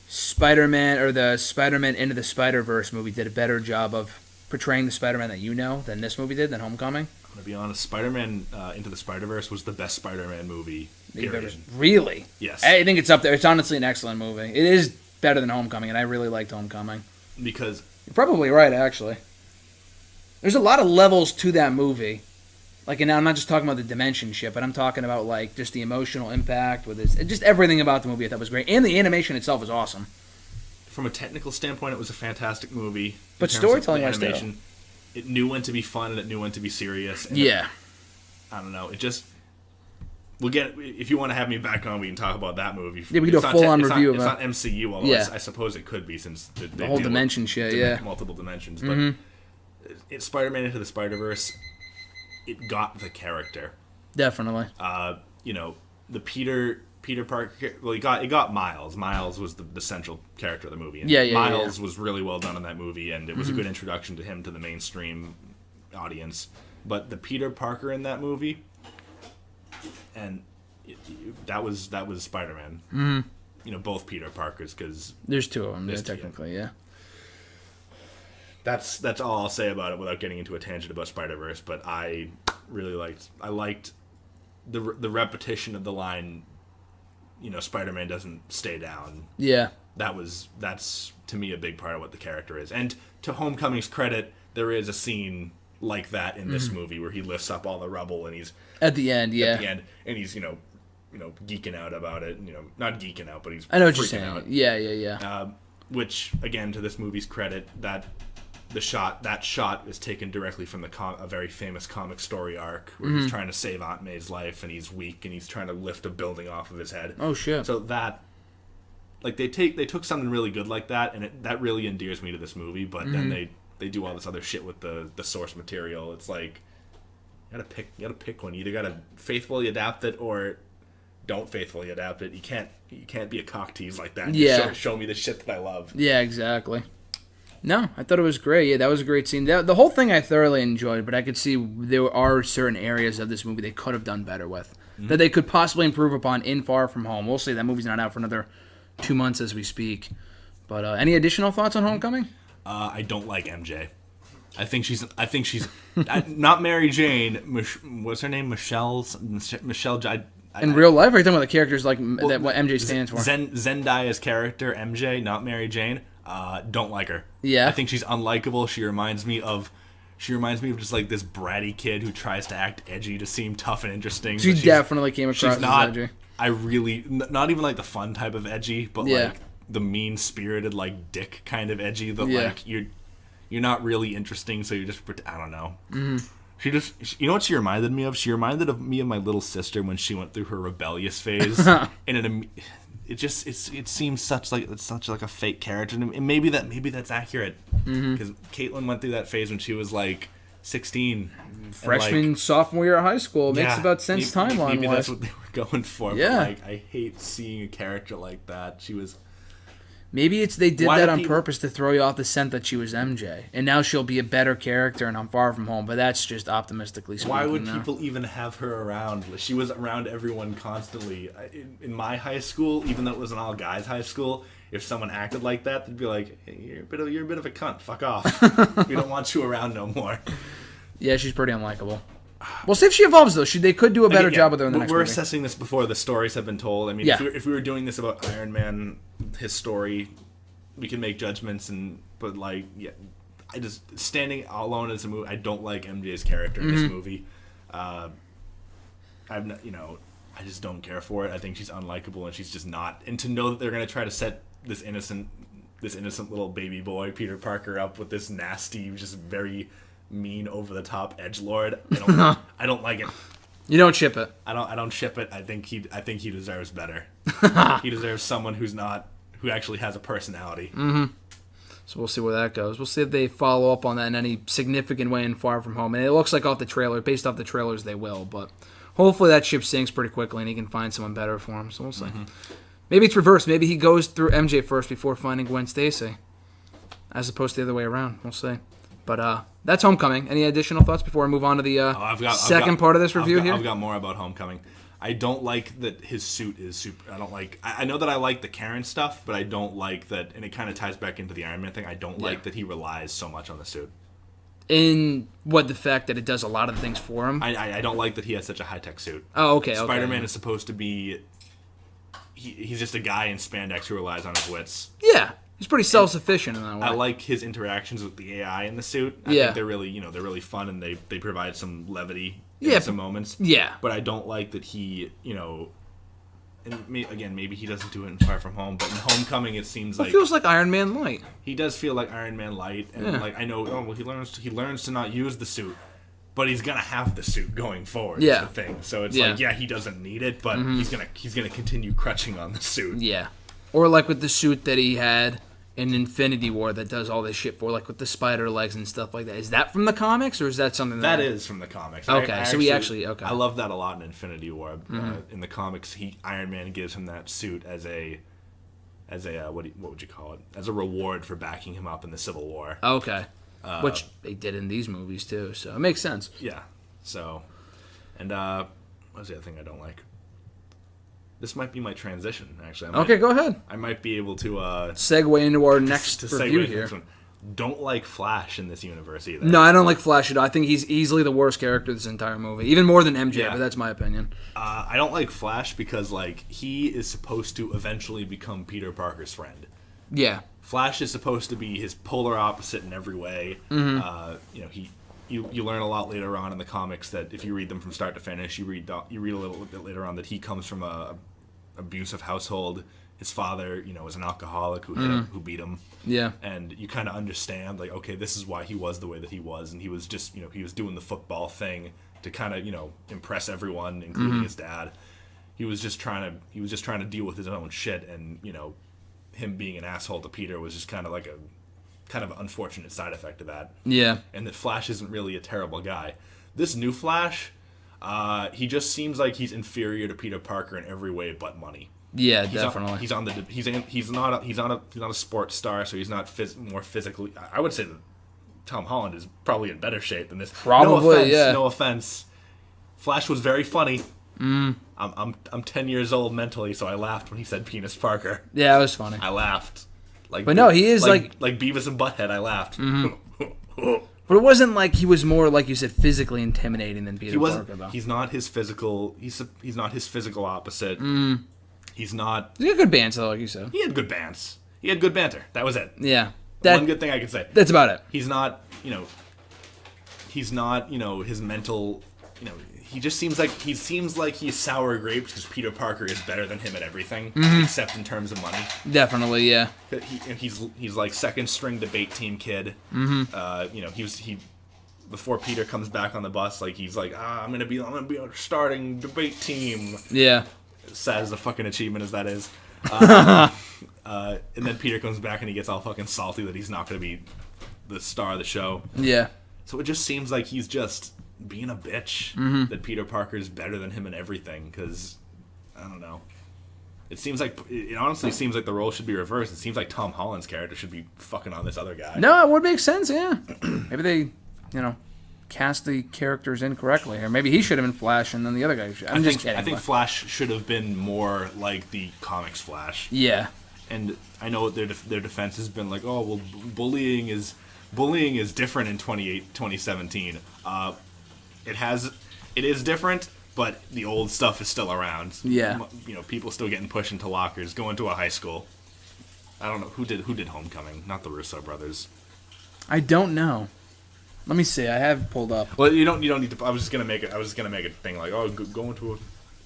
Spider-Man or the Spider-Man Into the Spider-Verse movie did a better job of portraying the Spider-Man that you know than this movie did, than Homecoming? I'm going to be honest, Spider-Man Into the Spider-Verse was the best Spider-Man movie, period. Really? Yes. I think it's up there. It's honestly an excellent movie. It is better than Homecoming, and I really liked Homecoming. Because... You're probably right, actually. There's a lot of levels to that movie. Like, and I'm not just talking about the dimension shit, but I'm talking about, like, just the emotional impact with it. Just everything about the movie I thought was great. And the animation itself was awesome. From a technical standpoint, it was a fantastic movie. But storytelling-wise, it knew when to be fun and it knew when to be serious. And I don't know. It just... We'll get... If you want to have me back on, we can talk about that movie. Yeah, we can do a full-on review of it. It's not MCU, although I suppose it could be since... The whole dimension shit, multiple dimensions. But Spider-Man Into the Spider-Verse, it got the character. Definitely. The Peter Parker, well, it got Miles. Miles was the central character of the movie. And Miles was really well done in that movie, and it was a good introduction to him to the mainstream audience. But the Peter Parker in that movie, and that was Spider-Man. Mm-hmm. Both Peter Parkers, because there's two of them. Technically, That's all I'll say about it without getting into a tangent about Spider-Verse. But I really liked the repetition of the line. Spider-Man doesn't stay down. Yeah. That's to me a big part of what the character is. And to Homecoming's credit, there is a scene like that in this movie where he lifts up all the rubble and he's at the end, and he's geeking out about it. Not geeking out, but he's I know what you're freaking saying. out. Yeah. Which again, to this movie's credit, that shot is taken directly from a very famous comic story arc where he's trying to save Aunt May's life and he's weak and he's trying to lift a building off of his head. Oh shit! So that, like, they took something really good like that, and that really endears me to this movie. But then they do all this other shit with the source material. It's like you gotta pick one. You either gotta faithfully adapt it or don't faithfully adapt it. You can't be a cock tease like that. Yeah. Show me the shit that I love. Yeah, exactly. No, I thought it was great. Yeah, that was a great scene. The whole thing I thoroughly enjoyed, but I could see there are certain areas of this movie they could have done better with. That they could possibly improve upon in Far From Home. We'll see. That movie's not out for another 2 months as we speak. But any additional thoughts on Homecoming? I don't like MJ. I think she's not Mary Jane. What's her name? Michelle. In real life, or are you talking about the characters like what MJ stands for? Zendaya's character, MJ, not Mary Jane. Don't like her. Yeah. I think she's unlikable. She reminds me of just like this bratty kid who tries to act edgy to seem tough and interesting. She definitely came across as edgy. I really, not even like the fun type of edgy, but like the mean-spirited, like dick kind of edgy. Like you're not really interesting, so you're just, I don't know. She just, you know what she reminded me of? She reminded me of my little sister when she went through her rebellious phase, and it seems such like a fake character, and maybe that's accurate because Caitlin went through that phase when she was like 16. Freshman, sophomore year of high school. It makes about sense timeline-wise. Maybe that's what they were going for. Yeah. But, I hate seeing a character like that. She was... Maybe they did that on purpose to throw you off the scent that she was MJ. And now she'll be a better character and I'm Far From Home. But that's just optimistically speaking. Why would people even have her around? She was around everyone constantly. In my high school, even though it was an all-guys high school, if someone acted like that, they'd be like, hey, you're a bit of a cunt. Fuck off. We don't want you around no more. Yeah, she's pretty unlikable. We'll see if she evolves, though. They could do a better job with her in the next movie. We're assessing this before the stories have been told. I mean, if we were doing this about Iron Man, his story, we can make judgments. But I just standing alone as a movie, I don't like MJ's character in this movie. I just don't care for it. I think she's unlikable, and she's just not. And to know that they're going to try to set this innocent little baby boy, Peter Parker, up with this nasty, just very mean, over the top edgelord. I don't like it. You don't ship it. I don't ship it. I think he deserves better. He deserves someone who actually has a personality. Mm-hmm. So we'll see where that goes. We'll see if they follow up on that in any significant way in Far From Home. And it looks like based off the trailers, they will. But hopefully that ship sinks pretty quickly and he can find someone better for him. So we'll see. Mm-hmm. Maybe it's reversed. Maybe he goes through MJ first before finding Gwen Stacy, as opposed to the other way around. We'll see. But that's Homecoming. Any additional thoughts before I move on to the second part of this review here? I've got more about Homecoming. I don't like that his suit is super... I know that I like the Karen stuff, but I don't like that... And it kind of ties back into the Iron Man thing. I don't like that he relies so much on the suit. In the fact that it does a lot of the things for him? I don't like that he has such a high-tech suit. Oh, okay. Spider-Man is supposed to be... He's just a guy in spandex who relies on his wits. Yeah. He's pretty self-sufficient in that way. I like his interactions with the AI in the suit. I think they're really fun, and they provide some levity in some moments. Yeah. But I don't like that he, and maybe he doesn't do it in Far From Home, but in Homecoming it seems like... It feels like Iron Man Light. He does feel like Iron Man Light, and I know, he learns to not use the suit, but he's gonna have the suit going forward. Yeah. Is the thing. So it's he doesn't need it, but he's gonna continue crutching on the suit. Yeah. Or like with the suit that he had in Infinity War that does all this shit for, like with the spider legs and stuff like that. Is that from the comics, or is that something that is from the comics? Okay, I love that a lot in Infinity War. In the comics, Iron Man gives him that suit as a what would you call it? As a reward for backing him up in the Civil War. Okay, which they did in these movies too, so it makes sense. Yeah. So, and what's the other thing I don't like? This might be my transition, actually. Okay, go ahead. I might be able to... segue into our next review here. Don't like Flash in this universe either. No, I don't like Flash at all. I think he's easily the worst character of this entire movie. Even more than MJ, but that's my opinion. I don't like Flash because, he is supposed to eventually become Peter Parker's friend. Yeah. Flash is supposed to be his polar opposite in every way. Mm-hmm. You learn a lot later on in the comics that if you read them from start to finish, you read a little bit later on that he comes from a abusive household. His father, was an alcoholic who hit him, who beat him. Yeah. And you kind of understand, okay, this is why he was the way that he was, and he was just, he was doing the football thing to kind of, impress everyone, including his dad. He was just trying to deal with his own shit, and him being an asshole to Peter was just kind of an unfortunate side effect of that. Yeah. And that Flash isn't really a terrible guy. This new Flash, he just seems like he's inferior to Peter Parker in every way but money. Yeah, definitely. He's not a sports star, so he's not more physically. I would say that Tom Holland is probably in better shape than this. Probably, No offense. Flash was very funny. I'm 10 years old mentally, so I laughed when he said penis Parker. Yeah, it was funny. I laughed. But no, he is like Beavis and Butthead. I laughed. But it wasn't like he was more, like you said, physically intimidating than Peter Parker, though. He's not his physical. He's not his physical opposite. He's not. He had good banter, though, like you said. He had good bands. He had good banter. That was it. Yeah. One good thing I could say. That's about it. He's not. He's not. His mental. He just seems like he's sour grapes because Peter Parker is better than him at everything except in terms of money. Definitely, yeah. He's like second string debate team kid. He before Peter comes back on the bus, he's like, I'm gonna be on a starting debate team. Yeah. Sad as a fucking achievement as that is. And then Peter comes back and he gets all fucking salty that he's not gonna be the star of the show. Yeah. So it just seems like he's just being a bitch. That Peter Parker's better than him in everything. Because I don't know. It honestly seems like the role should be reversed. It seems like Tom Holland's character should be fucking on this other guy. No, it would make sense. Yeah, maybe they, cast the characters incorrectly, or maybe he should have been Flash and then the other guy should. I'm just kidding. I think Flash should have been more like the comics Flash. Yeah. And I know their defense has been like, oh well, bullying is different in 2017. It is different, but the old stuff is still around. Yeah. People still getting pushed into lockers, going to a high school. I don't know who did Homecoming, not the Russo brothers. I don't know. Let me see. I have pulled up. Well, you don't need to. I was just gonna make a thing like, oh, go into a.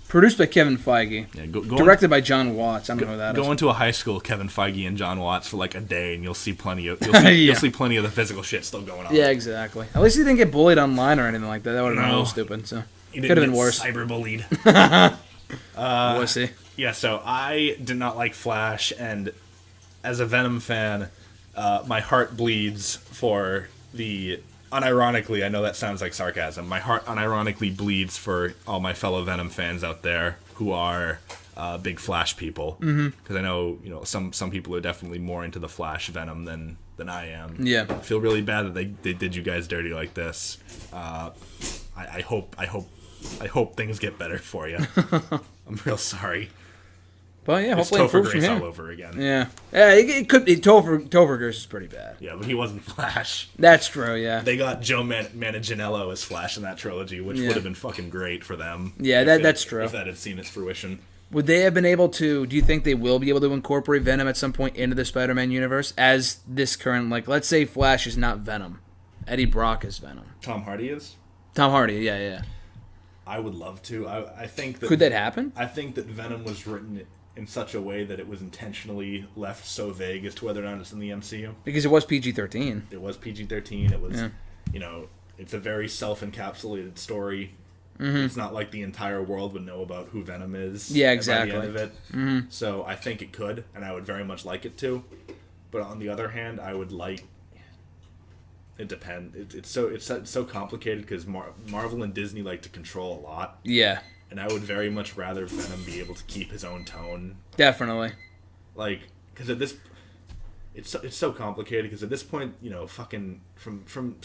Produced by Kevin Feige. Yeah, directed by John Watts. I don't know who that is. Go into a high school, Kevin Feige and John Watts for like a day, and you'll see plenty of you'll see plenty of the physical shit still going on. Yeah, exactly. At least he didn't get bullied online or anything like that. That would have been a little stupid. So could have been worse. Cyberbullied. Wussy. Yeah. So I did not like Flash, and as a Venom fan, my heart bleeds for the. Unironically, I know that sounds like sarcasm. My heart unironically bleeds for all my fellow Venom fans out there who are big Flash people. Because I know, some people are definitely more into the Flash Venom than I am. Yeah. I feel really bad that they did you guys dirty like this. I hope things get better for you. I'm real sorry. But yeah, hopefully it's Topher Grace all over again. Yeah, it could be. Topher Grace is pretty bad. Yeah, but he wasn't Flash. That's true. Yeah, they got Joe Manganiello as Flash in that trilogy, which would have been fucking great for them. Yeah, that's true. If that had seen its fruition, would they have been able to? Do you think they will be able to incorporate Venom at some point into the Spider-Man universe as this current? Like, let's say Flash is not Venom, Eddie Brock is Venom. Tom Hardy is. Tom Hardy, yeah. I would love to. I think that could that happen? I think that Venom was written in such a way that it was intentionally left so vague as to whether or not it's in the MCU. Because it was PG-13. It was PG-13. It was, it's a very self-encapsulated story. It's not like the entire world would know about who Venom is. Yeah, exactly. By the end of it. So I think it could, and I would very much like it to. But on the other hand, I would like. It depends. It's so complicated because Marvel and Disney like to control a lot. Yeah. And I would very much rather Venom be able to keep his own tone. Definitely. Like, because at this, it's so complicated. Because at this point, fucking from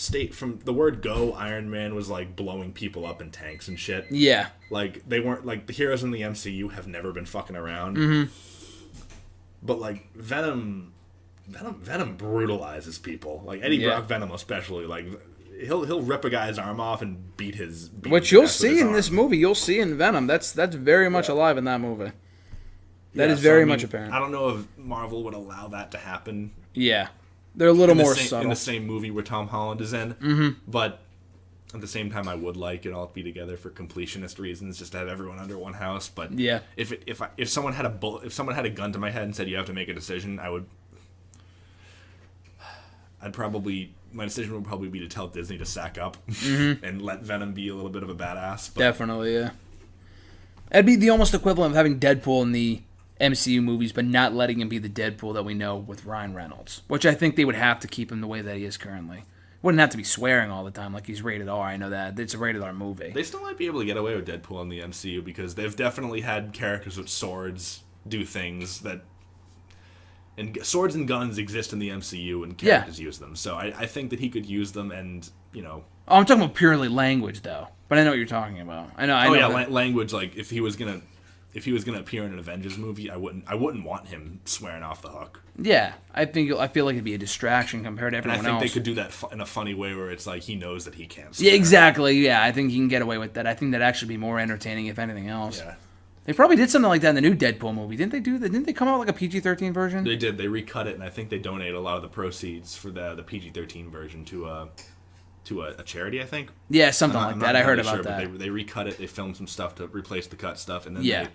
the word go, Iron Man was like blowing people up in tanks and shit. Yeah. Like they weren't like the heroes in the MCU have never been fucking around. But like Venom brutalizes people. Like Eddie Brock Venom especially. Like. He'll rip a guy's arm off and beat which you'll see in this movie. You'll see in Venom. That's very much alive in that movie. That is very much apparent. I don't know if Marvel would allow that to happen. Yeah, they're a little more subtle in the same movie where Tom Holland is in. But at the same time, I would like it all to be together for completionist reasons, just to have everyone under one house. But yeah, if someone had a gun to my head and said you have to make a decision, my decision would probably be to tell Disney to sack up and let Venom be a little bit of a badass. But definitely, yeah. It'd be the almost equivalent of having Deadpool in the MCU movies, but not letting him be the Deadpool that we know with Ryan Reynolds, which I think they would have to keep him the way that he is currently. Wouldn't have to be swearing all the time like he's rated R. I know that. It's a rated R movie. They still might be able to get away with Deadpool in the MCU because they've definitely had characters with swords do things that... And swords and guns exist in the MCU, and characters use them. So I think that he could use them, and Oh, I'm talking about purely language, though. But I know what you're talking about. I know. Language. Like if he was gonna appear in an Avengers movie, I wouldn't want him swearing off the hook. Yeah, I feel like it'd be a distraction compared to everyone else. And I think they could do that in a funny way where it's like he knows that he can't swear. Yeah, exactly. Yeah, I think he can get away with that. I think that'd actually be more entertaining if anything else. Yeah. They probably did something like that in the new Deadpool movie. Didn't they do that? Didn't they come out with like a PG-13 version? They did. They recut it, and I think they donated a lot of the proceeds for the PG-13 version to a charity, I think. Yeah, something like that. I heard about that. But they recut it. They filmed some stuff to replace the cut stuff, and then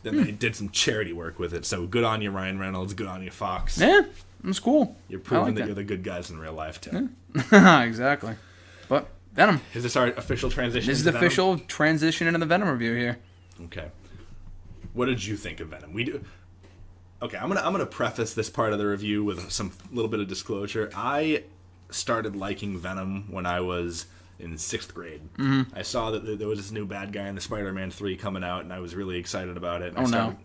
they did some charity work with it. So good on you, Ryan Reynolds. Good on you, Fox. Yeah, that's cool. You're proving that you're the good guys in real life, too. Yeah. Exactly. But Venom. Is this our official transition? This is the official transition into the Venom review here. Okay. What did you think of Venom? Okay, I'm gonna preface this part of the review with some little bit of disclosure. I started liking Venom when I was in 6th grade. I saw that there was this new bad guy in the Spider-Man 3 coming out, and I was really excited about it. And no.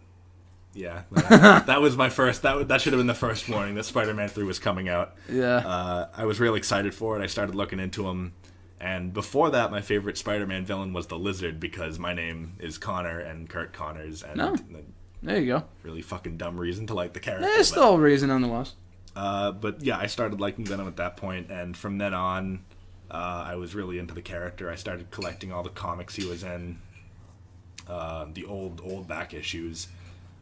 Yeah, that was my first. That should have been the first warning that Spider-Man 3 was coming out. Yeah. I was really excited for it. I started looking into him. And before that, my favorite Spider-Man villain was the Lizard, because my name is Connor and Kurt Connors. And there you go. Really fucking dumb reason to like the character. There's still a reason nonetheless. But yeah, I started liking Venom at that point, and from then on, I was really into the character. I started collecting all the comics he was in, the old back issues,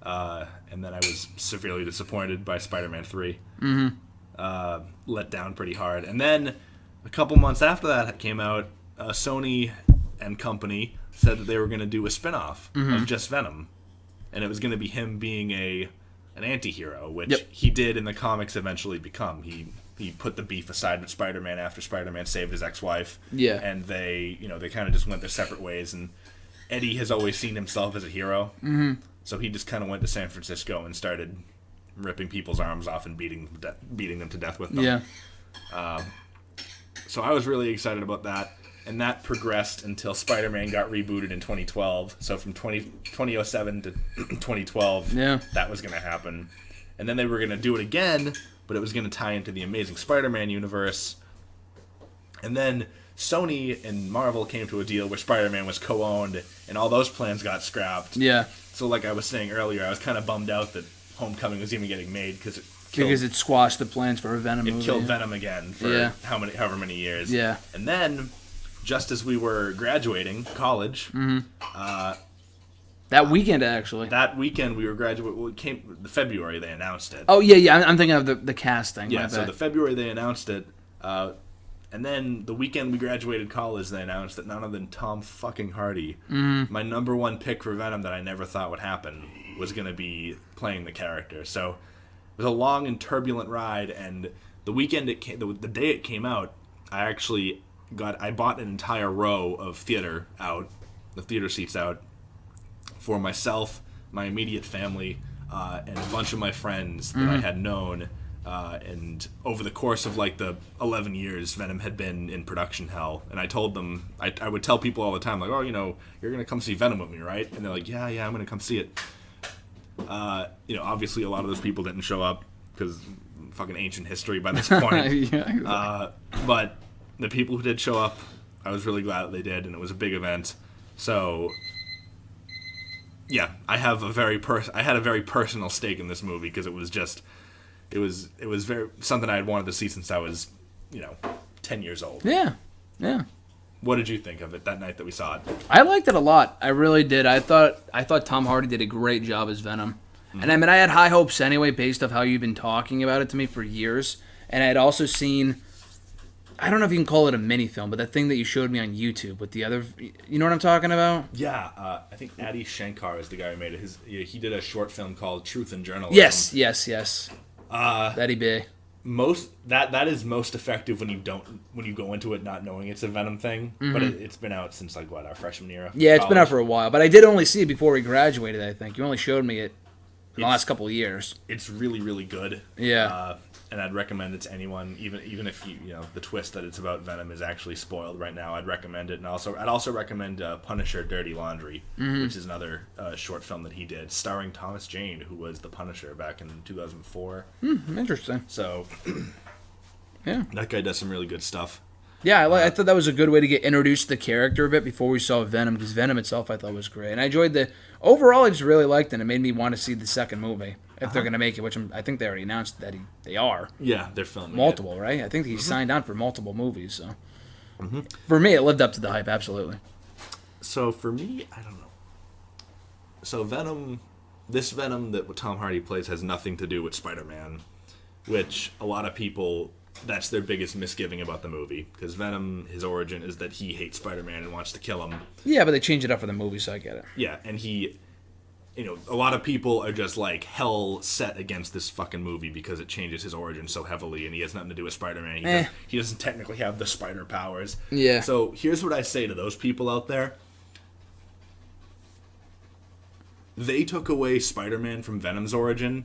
and then I was severely disappointed by Spider-Man 3. Let down pretty hard. And then a couple months after that came out, Sony and company said that they were going to do a spin-off of just Venom, and it was going to be him being an anti-hero, which he did in the comics eventually become. He put the beef aside with Spider-Man after Spider-Man saved his ex-wife. Yeah. And they kind of just went their separate ways, and Eddie has always seen himself as a hero. So he just kind of went to San Francisco and started ripping people's arms off and beating them to death with them. Yeah. So I was really excited about that, and that progressed until Spider-Man got rebooted in 2012. So from 2007 to 2012, that was going to happen. And then they were going to do it again, but it was going to tie into the Amazing Spider-Man universe. And then Sony and Marvel came to a deal where Spider-Man was co-owned, and all those plans got scrapped. Yeah. So like I was saying earlier, I was kind of bummed out that Homecoming was even getting made, because it squashed the plans for a Venom movie. It killed Venom again for however many years. Yeah. And then, just as we were graduating college, that weekend actually. That weekend we were graduating. Well, it came February. They announced it. Oh yeah. I'm thinking of the casting. Yeah. So the February they announced it, and then the weekend we graduated college, they announced that none other than Tom fucking Hardy, my number one pick for Venom that I never thought would happen, was going to be playing the character. So it was a long and turbulent ride, and the weekend the day it came out, I bought an entire row of theater seats out for myself, my immediate family, and a bunch of my friends that I had known. And over the course of like the 11 years Venom had been in production hell, and I told them, I would tell people all the time, like, oh, you're gonna come see Venom with me, right? And they're like, yeah, I'm gonna come see it. Obviously a lot of those people didn't show up because fucking ancient history by this point. But the people who did show up, I was really glad that they did, and it was a big event. So yeah, I had a very personal stake in this movie, because it was very something I had wanted to see since I was 10 years old. Yeah. What did you think of it that night that we saw it? I liked it a lot. I really did. I thought Tom Hardy did a great job as Venom. And I mean, I had high hopes anyway, based off how you've been talking about it to me for years. And I had also seen, I don't know if you can call it a mini film, but that thing that you showed me on YouTube with the other, you know what I'm talking about? Yeah, I think Adi Shankar is the guy who made it. He did a short film called Truth in Journalism. Yes. That'd be that is most effective when you go into it not knowing it's a Venom thing. But it's been out since like our freshman year. Yeah, it's been out for a while, but I did only see it before we graduated. I think you only showed me it in the last couple of years. It's really, really good. Yeah. And I'd recommend it to anyone, even if the twist that it's about Venom is actually spoiled right now. I'd recommend it, and I'd also recommend Punisher: Dirty Laundry, which is another short film that he did, starring Thomas Jane, who was the Punisher back in 2004. Interesting. So, yeah, that guy does some really good stuff. Yeah, I thought that was a good way to get introduced to the character a bit before we saw Venom, because Venom itself I thought was great, and I enjoyed overall I just really liked it. It made me want to see the second movie. If they're going to make it, which I think they already announced that they are. Yeah, they're filming multiple, it. Right? I think he signed on for multiple movies. So, for me, it lived up to the hype, absolutely. So for me, I don't know. So this Venom that Tom Hardy plays has nothing to do with Spider-Man, which a lot of people, that's their biggest misgiving about the movie, because Venom, his origin is that he hates Spider-Man and wants to kill him. Yeah, but they changed it up for the movie, so I get it. Yeah, and a lot of people are just like hell set against this fucking movie because it changes his origin so heavily, and he has nothing to do with Spider-Man. He doesn't technically have the spider powers. Yeah. So here's what I say to those people out there. They took away Spider-Man from Venom's origin,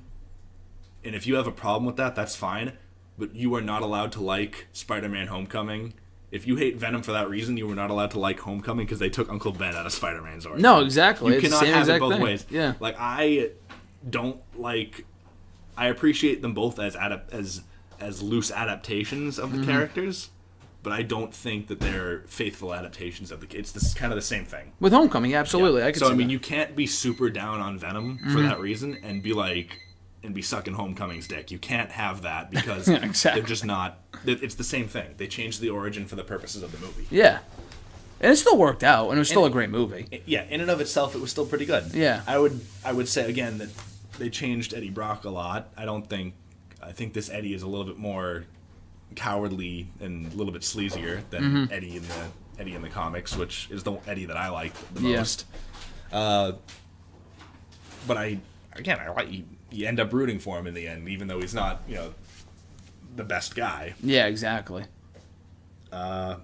and if you have a problem with that, that's fine. but you are not allowed to like Spider-Man Homecoming. If you hate Venom for that reason, you were not allowed to like Homecoming because they took Uncle Ben out of Spider-Man's origin. No, exactly. You cannot have it both ways. Yeah. Like, I don't like... I appreciate them both as loose adaptations of the characters, but I don't think that they're faithful adaptations of the... It's kind of the same thing. With Homecoming, absolutely. Yeah. I mean, you can't be super down on Venom for that reason and be sucking Homecoming's dick. You can't have that because exactly. they're just not... It's the same thing. They changed the origin for the purposes of the movie. Yeah. And it still worked out, and it was still a great movie. Yeah, in and of itself, it was still pretty good. Yeah. I would say, again, that they changed Eddie Brock a lot. I think this Eddie is a little bit more cowardly and a little bit sleazier than Eddie in the comics, which is the Eddie that I like the most. But I like you end up rooting for him in the end, even though he's not, the best guy. Yeah, exactly. Can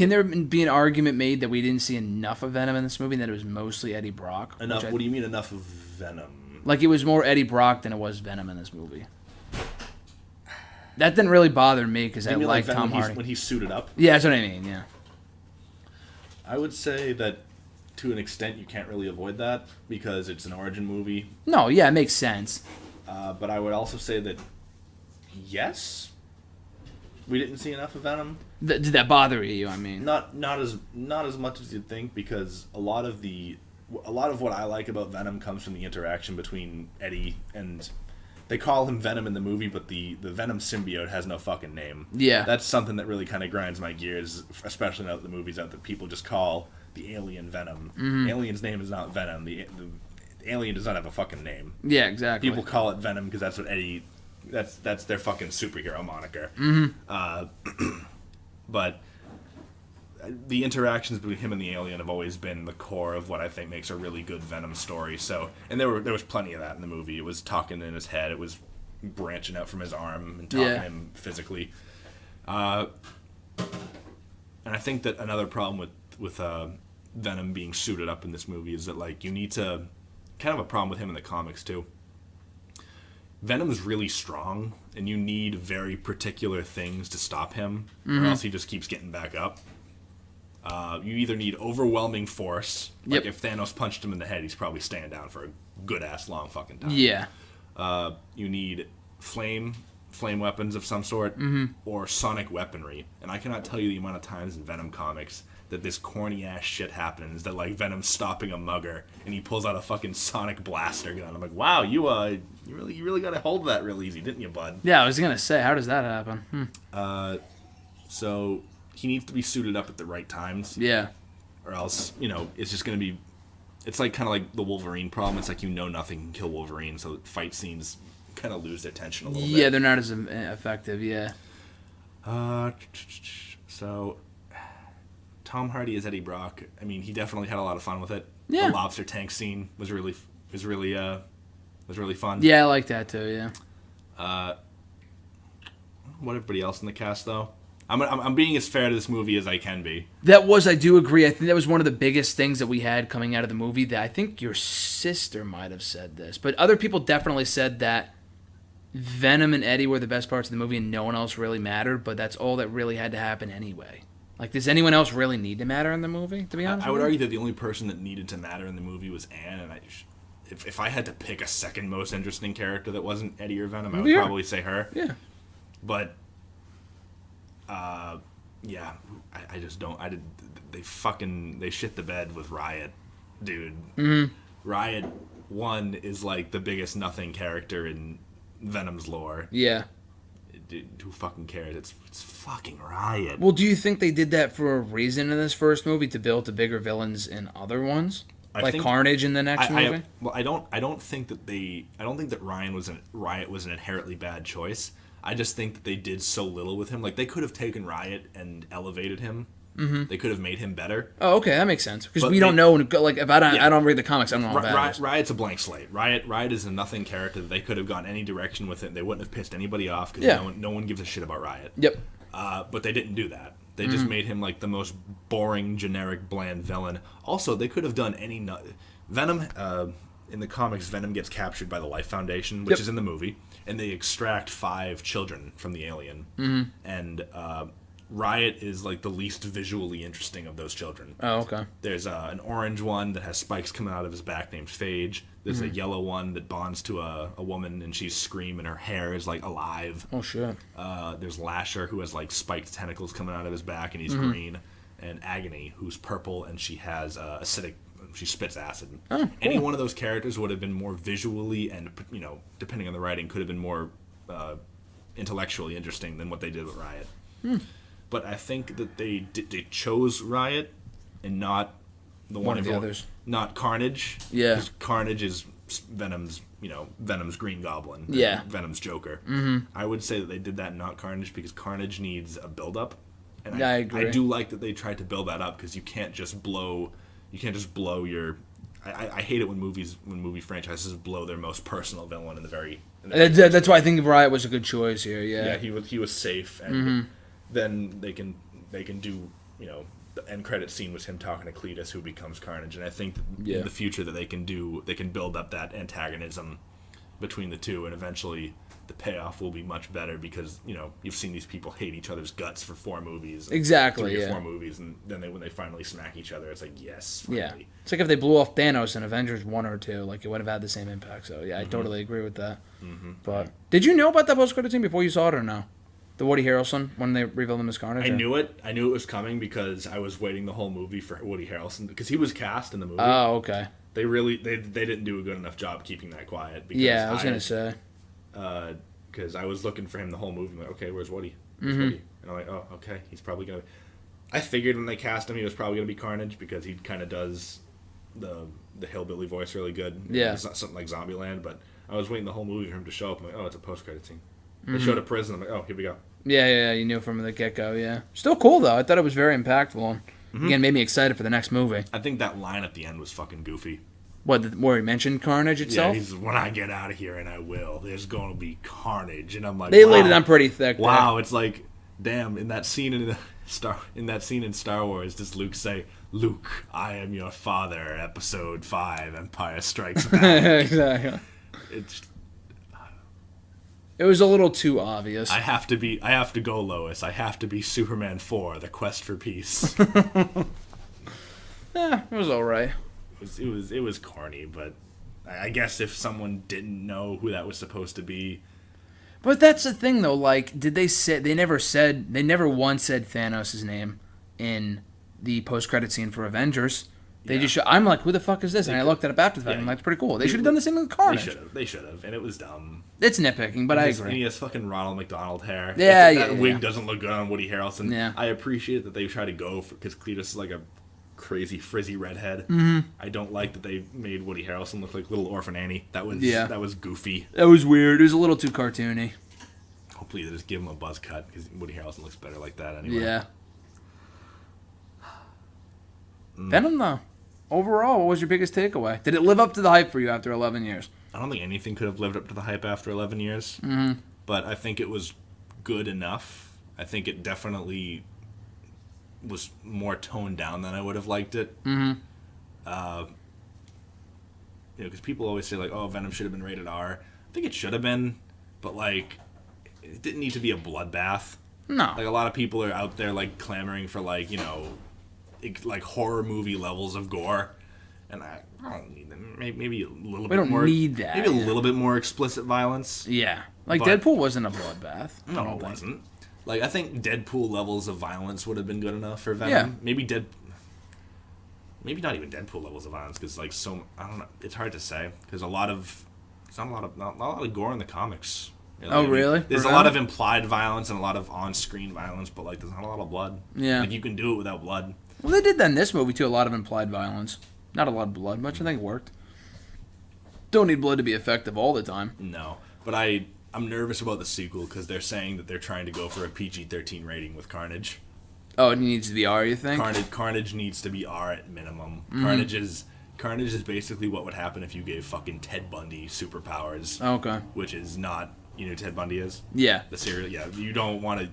there be an argument made that we didn't see enough of Venom in this movie and that it was mostly Eddie Brock? Enough? What do you mean enough of Venom? Like it was more Eddie Brock than it was Venom in this movie. That didn't really bother me because I like Tom Hardy. When he's suited up? Yeah, that's what I mean, yeah. I would say that to an extent you can't really avoid that because it's an origin movie. No, yeah, it makes sense. But I would also say that, yes, we didn't see enough of Venom. Did that bother you? I mean, not as much as you'd think, because a lot of what I like about Venom comes from the interaction between Eddie and... They call him Venom in the movie, but the Venom symbiote has no fucking name. Yeah. That's something that really kind of grinds my gears, especially now that the movie's out, that people just call the alien Venom. The alien's name is not Venom. The alien does not have a fucking name. Yeah, exactly. People call it Venom because that's what Eddie... That's their fucking superhero moniker. But the interactions between him and the alien have always been the core of what I think makes a really good Venom story. So, and there was plenty of that in the movie. It was talking in his head. It was branching out from his arm and talking to him physically. And I think that another problem with Venom being suited up in this movie is that, like, you need to... Kind of a problem with him in the comics, too. Venom's really strong, and you need very particular things to stop him, or else he just keeps getting back up. You either need overwhelming force, like if Thanos punched him in the head, he's probably staying down for a good-ass long fucking time. Yeah. You need flame weapons of some sort, or sonic weaponry. And I cannot tell you the amount of times in Venom comics that this corny-ass shit happens, that, like, Venom's stopping a mugger, and he pulls out a fucking sonic blaster gun. I'm like, wow, you really got a hold of that real easy, didn't you, bud? Yeah, I was going to say, how does that happen? So he needs to be suited up at the right times. Yeah. Or else, it's just going to be... It's like kind of like the Wolverine problem. It's like nothing can kill Wolverine, so fight scenes kind of lose their tension a little bit. Yeah, they're not as effective, yeah. So... Tom Hardy as Eddie Brock. I mean, he definitely had a lot of fun with it. Yeah. The lobster tank scene was really fun. Yeah, I like that too. Yeah. What everybody else in the cast though? I'm being as fair to this movie as I can be. I do agree. I think that was one of the biggest things that we had coming out of the movie. That I think your sister might have said this, but other people definitely said that Venom and Eddie were the best parts of the movie, and no one else really mattered. But that's all that really had to happen anyway. Like, does anyone else really need to matter in the movie, to be honest? I would argue that the only person that needed to matter in the movie was Anne, and if I had to pick a second most interesting character that wasn't Eddie or Venom, I would probably say her. Yeah. But, yeah, I just don't... They shit the bed with Riot, dude. Riot, 1, is, like, the biggest nothing character in Venom's lore. Yeah. Who fucking cares? It's fucking Riot. Well, do you think they did that for a reason in this first movie to build the bigger villains in other ones, like Carnage in the next movie? I don't think that Riot was an inherently bad choice. I just think that they did so little with him. Like, they could have taken Riot and elevated him. They could have made him better. Oh, okay, that makes sense. Because we don't know. Like, if I don't read the comics, I don't know about Riot's a blank slate. Riot is a nothing character. They could have gone any direction with it. They wouldn't have pissed anybody off because no one gives a shit about Riot. Yep. But they didn't do that. They just made him like the most boring, generic, bland villain. Also, they could have done any Venom. in the comics, Venom gets captured by the Life Foundation, which is in the movie, and they extract 5 children from the alien. Mm-hmm. And Riot is like the least visually interesting of those children. Oh, okay. There's an orange one that has spikes coming out of his back named Phage. There's a yellow one that bonds to a woman and she's Scream and her hair is like alive. Oh, shit. There's Lasher who has like spiked tentacles coming out of his back and he's green. And Agony who's purple and she has acidic. She spits acid. Oh, cool. Any one of those characters would have been more visually and, depending on the writing, could have been more intellectually interesting than what they did with Riot. But I think that they chose Riot and not one of the others. Not Carnage. Yeah. 'Cause Carnage is Venom's Green Goblin. Yeah. Venom's Joker. Mm-hmm. I would say that they did that, not Carnage, because Carnage needs a build-up. And I agree. I do like that they tried to build that up because you can't just blow your. I hate it when movie franchises blow their most personal villain in the very. That's why I think Riot was a good choice here. Yeah. Yeah, he was safe, and then they can do the end credit scene was him talking to Cletus, who becomes Carnage, and I think in the future that they can build up that antagonism between the two, and eventually the payoff will be much better because you've seen these people hate each other's guts for 4 movies, exactly, 3 or 4 movies, and then when they finally smack each other, it's like yes, finally. Yeah. It's like if they blew off Thanos in Avengers 1 or 2, like it would have had the same impact. So yeah, I totally agree with that. Mm-hmm. But did you know about that post-credit scene before you saw it or no? The Woody Harrelson when they revealed him as Carnage. I knew it. I knew it was coming because I was waiting the whole movie for Woody Harrelson because he was cast in the movie. Oh, okay. They didn't do a good enough job keeping that quiet. Because I was gonna say. Because I was looking for him the whole movie. I'm like, okay, where's Woody? Woody? And I'm like, oh, okay, he's probably gonna. I figured when they cast him, he was probably gonna be Carnage because he kind of does the hillbilly voice really good. Yeah. It's not something like Zombieland, but I was waiting the whole movie for him to show up. I'm like, oh, it's a post-credit scene. They showed a prison. I'm like, oh, here we go. Yeah, you knew from the get-go, yeah. Still cool, though. I thought it was very impactful. And, again, made me excited for the next movie. I think that line at the end was fucking goofy. Where he mentioned Carnage itself? Yeah, he's when I get out of here, and I will, there's going to be carnage. And I'm like, they laid it on pretty thick. Wow, there. It's like, damn, in that scene in Star Wars, does Luke say, Luke, I am your father, episode 5, Empire Strikes Back. Exactly. It was a little too obvious. I have to go, Lois. I have to be Superman 4, The Quest for Peace. It was alright. It was corny, but I guess if someone didn't know who that was supposed to be. But that's the thing, though. Like, did they say they never once said Thanos' name in the post-credit scene for Avengers? They just I'm like, who the fuck is this? And I looked at it after the fact. I'm like, it's pretty cool. They should have done the same with Carnage. They should have, and it was dumb. It's nitpicking, but I agree. And he has fucking Ronald McDonald hair. Yeah, that wig doesn't look good on Woody Harrelson. Yeah. I appreciate that they try to go for because Cletus is like a crazy frizzy redhead. Mm-hmm. I don't like that they made Woody Harrelson look like Little Orphan Annie. That was goofy. That was weird. It was a little too cartoony. Hopefully they just give him a buzz cut because Woody Harrelson looks better like that anyway. Yeah. Venom, though. Overall, what was your biggest takeaway? Did it live up to the hype for you after 11 years? I don't think anything could have lived up to the hype after 11 years. Mm-hmm. But I think it was good enough. I think it definitely was more toned down than I would have liked it. Mm-hmm. Because people always say, like, oh, Venom should have been rated R. I think it should have been, but, like, it didn't need to be a bloodbath. No. Like, a lot of people are out there, like, clamoring for, like, like horror movie levels of gore, and I don't need them. Maybe a little bit more. We don't need that. Maybe a little bit more explicit violence. Yeah, like Deadpool wasn't a bloodbath. No, it wasn't. Like I think Deadpool levels of violence would have been good enough for Venom. Yeah. Maybe not even Deadpool levels of violence because like I don't know. It's hard to say because not a lot of gore in the comics. Really? There's a lot of implied violence and a lot of on-screen violence, but like there's not a lot of blood. Yeah, like you can do it without blood. Well, they did that in this movie, too. A lot of implied violence. Not a lot of blood, which I think worked. Don't need blood to be effective all the time. No. But I'm nervous about the sequel because they're saying that they're trying to go for a PG-13 rating with Carnage. Oh, it needs to be R, you think? Carnage needs to be R at minimum. Mm-hmm. Carnage is basically what would happen if you gave fucking Ted Bundy superpowers. Okay. Which is not... You know who Ted Bundy is? Yeah. The serial... Yeah, you don't want to...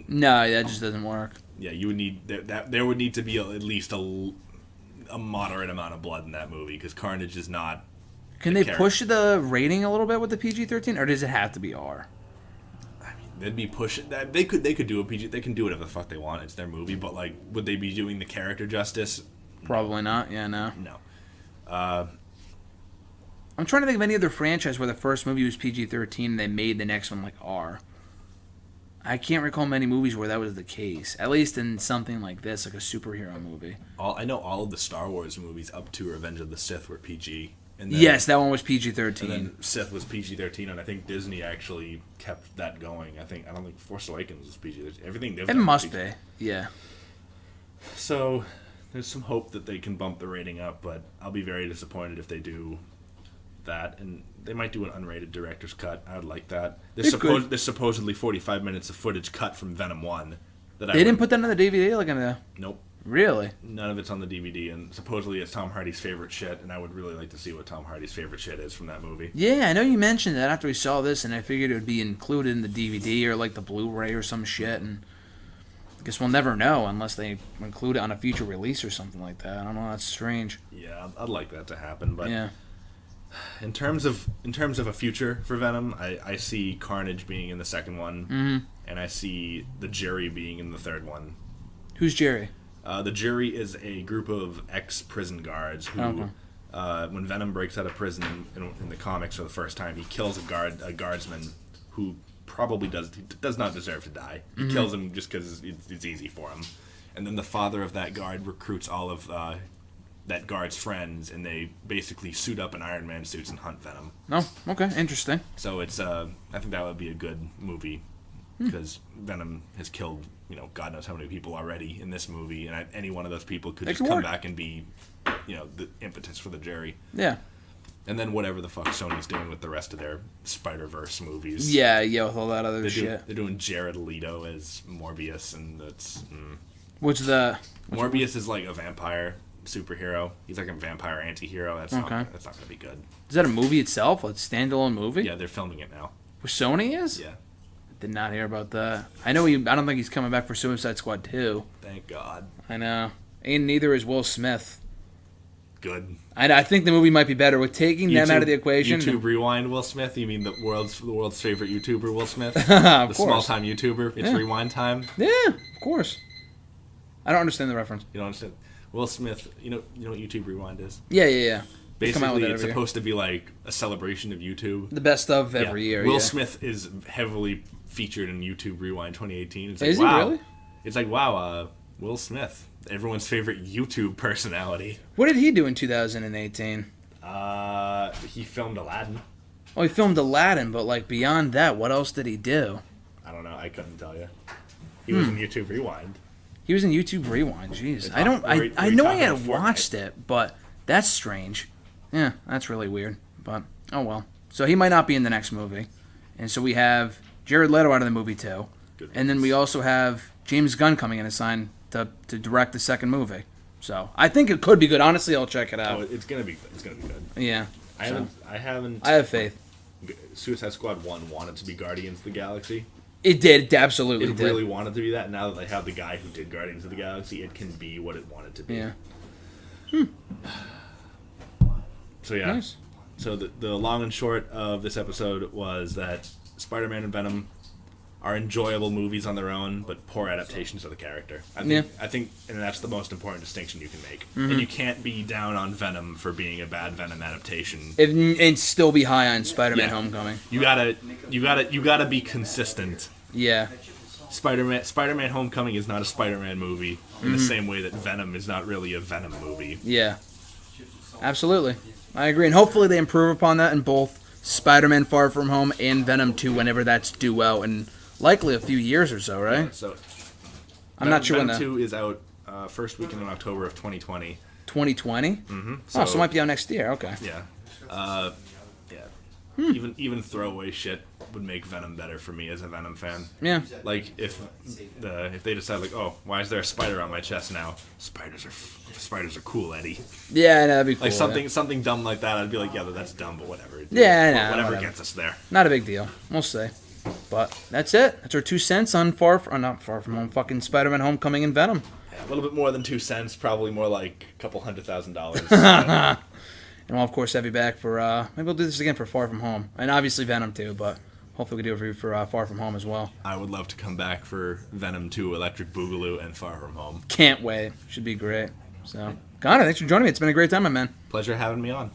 No, that just doesn't work. Yeah, you would need there would need to be at least a moderate amount of blood in that movie because Carnage is not Can they push the rating a little bit with the PG-13, or does it have to be R? They'd be pushing that. They could do a PG. They can do whatever the fuck they want. It's their movie. But like, would they be doing the character justice? Probably not. Yeah, no. No. I'm trying to think of any other franchise where the first movie was PG-13 and they made the next one like R. I can't recall many movies where that was the case. At least in something like this, like a superhero movie. I know all of the Star Wars movies up to Revenge of the Sith were PG. And then, yes, that one was PG-13. And then Sith was PG-13, and I think Disney actually kept that going. I don't think Force Awakens was PG-13. Everything they've done must be, yeah. So there's some hope that they can bump the rating up, but I'll be very disappointed if they do that. And they might do an unrated director's cut. I would like that. There's supposedly 45 minutes of footage cut from Venom 1. They didn't put that on the DVD? Like in the... Nope. Really? None of it's on the DVD, and supposedly it's Tom Hardy's favorite shit, and I would really like to see what Tom Hardy's favorite shit is from that movie. Yeah, I know you mentioned that after we saw this, and I figured it would be included in the DVD or like the Blu-ray or some shit, and I guess we'll never know unless they include it on a future release or something like that. I don't know, that's strange. Yeah, I'd like that to happen, but yeah. In terms of a future for Venom, I see Carnage being in the second one, and I see the Jury being in the third one. Who's Jerry? The Jury is a group of ex-prison guards who, when Venom breaks out of prison in the comics for the first time, he kills a guardsman who probably does not deserve to die. He kills him just because it's easy for him. And then the father of that guard recruits all of that guard's friends, and they basically suit up in Iron Man suits and hunt Venom. Oh, okay, interesting. So it's I think that would be a good movie because Venom has killed God knows how many people already in this movie, and any one of those people could just come back and be the impetus for the Jury. Yeah. And then whatever the fuck Sony's doing with the rest of their Spider-Verse movies. Yeah, with all that other shit. They're doing Jared Leto as Morbius, and that's... Morbius is like a vampire superhero. He's like a vampire anti-hero. That's not going to be good. Is that a movie itself? A standalone movie? Yeah, they're filming it now. Where Sony is? Yeah. Did not hear about that. I know I don't think he's coming back for Suicide Squad 2. Thank God. I know. And neither is Will Smith. Good. I think the movie might be better with taking them out of the equation. YouTube Rewind Will Smith? You mean the world's favorite YouTuber Will Smith? Of course. Small-time YouTuber? It's Rewind time? Yeah, of course. I don't understand the reference. You don't understand? Will Smith, you know what YouTube Rewind is? Yeah. Basically, it's supposed to be like a celebration of YouTube. The best of every year. Will Smith is heavily featured in YouTube Rewind 2018. It's like, is he really? It's like, wow, Will Smith, everyone's favorite YouTube personality. What did he do in 2018? He filmed Aladdin. Oh, he filmed Aladdin, but like beyond that, what else did he do? I don't know. I couldn't tell you. He was in YouTube Rewind. He was in YouTube Rewind. Jeez, I know I had watched it, but that's strange. Yeah, that's really weird. But oh well. So he might not be in the next movie, and so we have Jared Leto out of the movie too, and then we also have James Gunn coming in to sign to direct the second movie. So I think it could be good. Honestly, I'll check it out. Oh, it's gonna be good. It's gonna be good. Yeah. I haven't. I have faith. Suicide Squad 1 wanted to be Guardians of the Galaxy. It did. It absolutely did. It really wanted to be that. Now that they have the guy who did Guardians of the Galaxy, it can be what it wanted to be. Yeah. So yeah. Nice. So the long and short of this episode was that Spider-Man and Venom are enjoyable movies on their own, but poor adaptations of the character. I think, and that's the most important distinction you can make. And you can't be down on Venom for being a bad Venom adaptation. And still be high on Spider-Man Homecoming. You gotta be consistent. Yeah. Spider-Man Homecoming is not a Spider-Man movie in the same way that Venom is not really a Venom movie. Yeah. Absolutely. I agree. And hopefully they improve upon that in both Spider-Man Far From Home and Venom 2 whenever that's due out in likely a few years or so, right? Yeah, so I'm not sure when Venom 2 is out first weekend in October of 2020. 2020? Mm-hmm. So it might be out next year. Okay. Yeah. Even throwaway shit would make Venom better for me as a Venom fan. Yeah. Like if they decide like, oh, why is there a spider on my chest now? Spiders are cool, Eddie. Yeah, that'd be cool. Like something dumb like that. I'd be like, yeah, that's dumb, but whatever. Yeah, whatever gets us there. Not a big deal. We'll see. But that's it. That's our 2 cents on not Far From Home, fucking Spider-Man Homecoming and Venom. Yeah, a little bit more than 2 cents, probably more like a couple $100,000. And we'll, of course, have you back for, maybe we'll do this again for Far From Home. And obviously Venom, too, but hopefully we do it for you for Far From Home as well. I would love to come back for Venom 2, Electric Boogaloo, and Far From Home. Can't wait. Should be great. So, Connor, thanks for joining me. It's been a great time, my man. Pleasure having me on.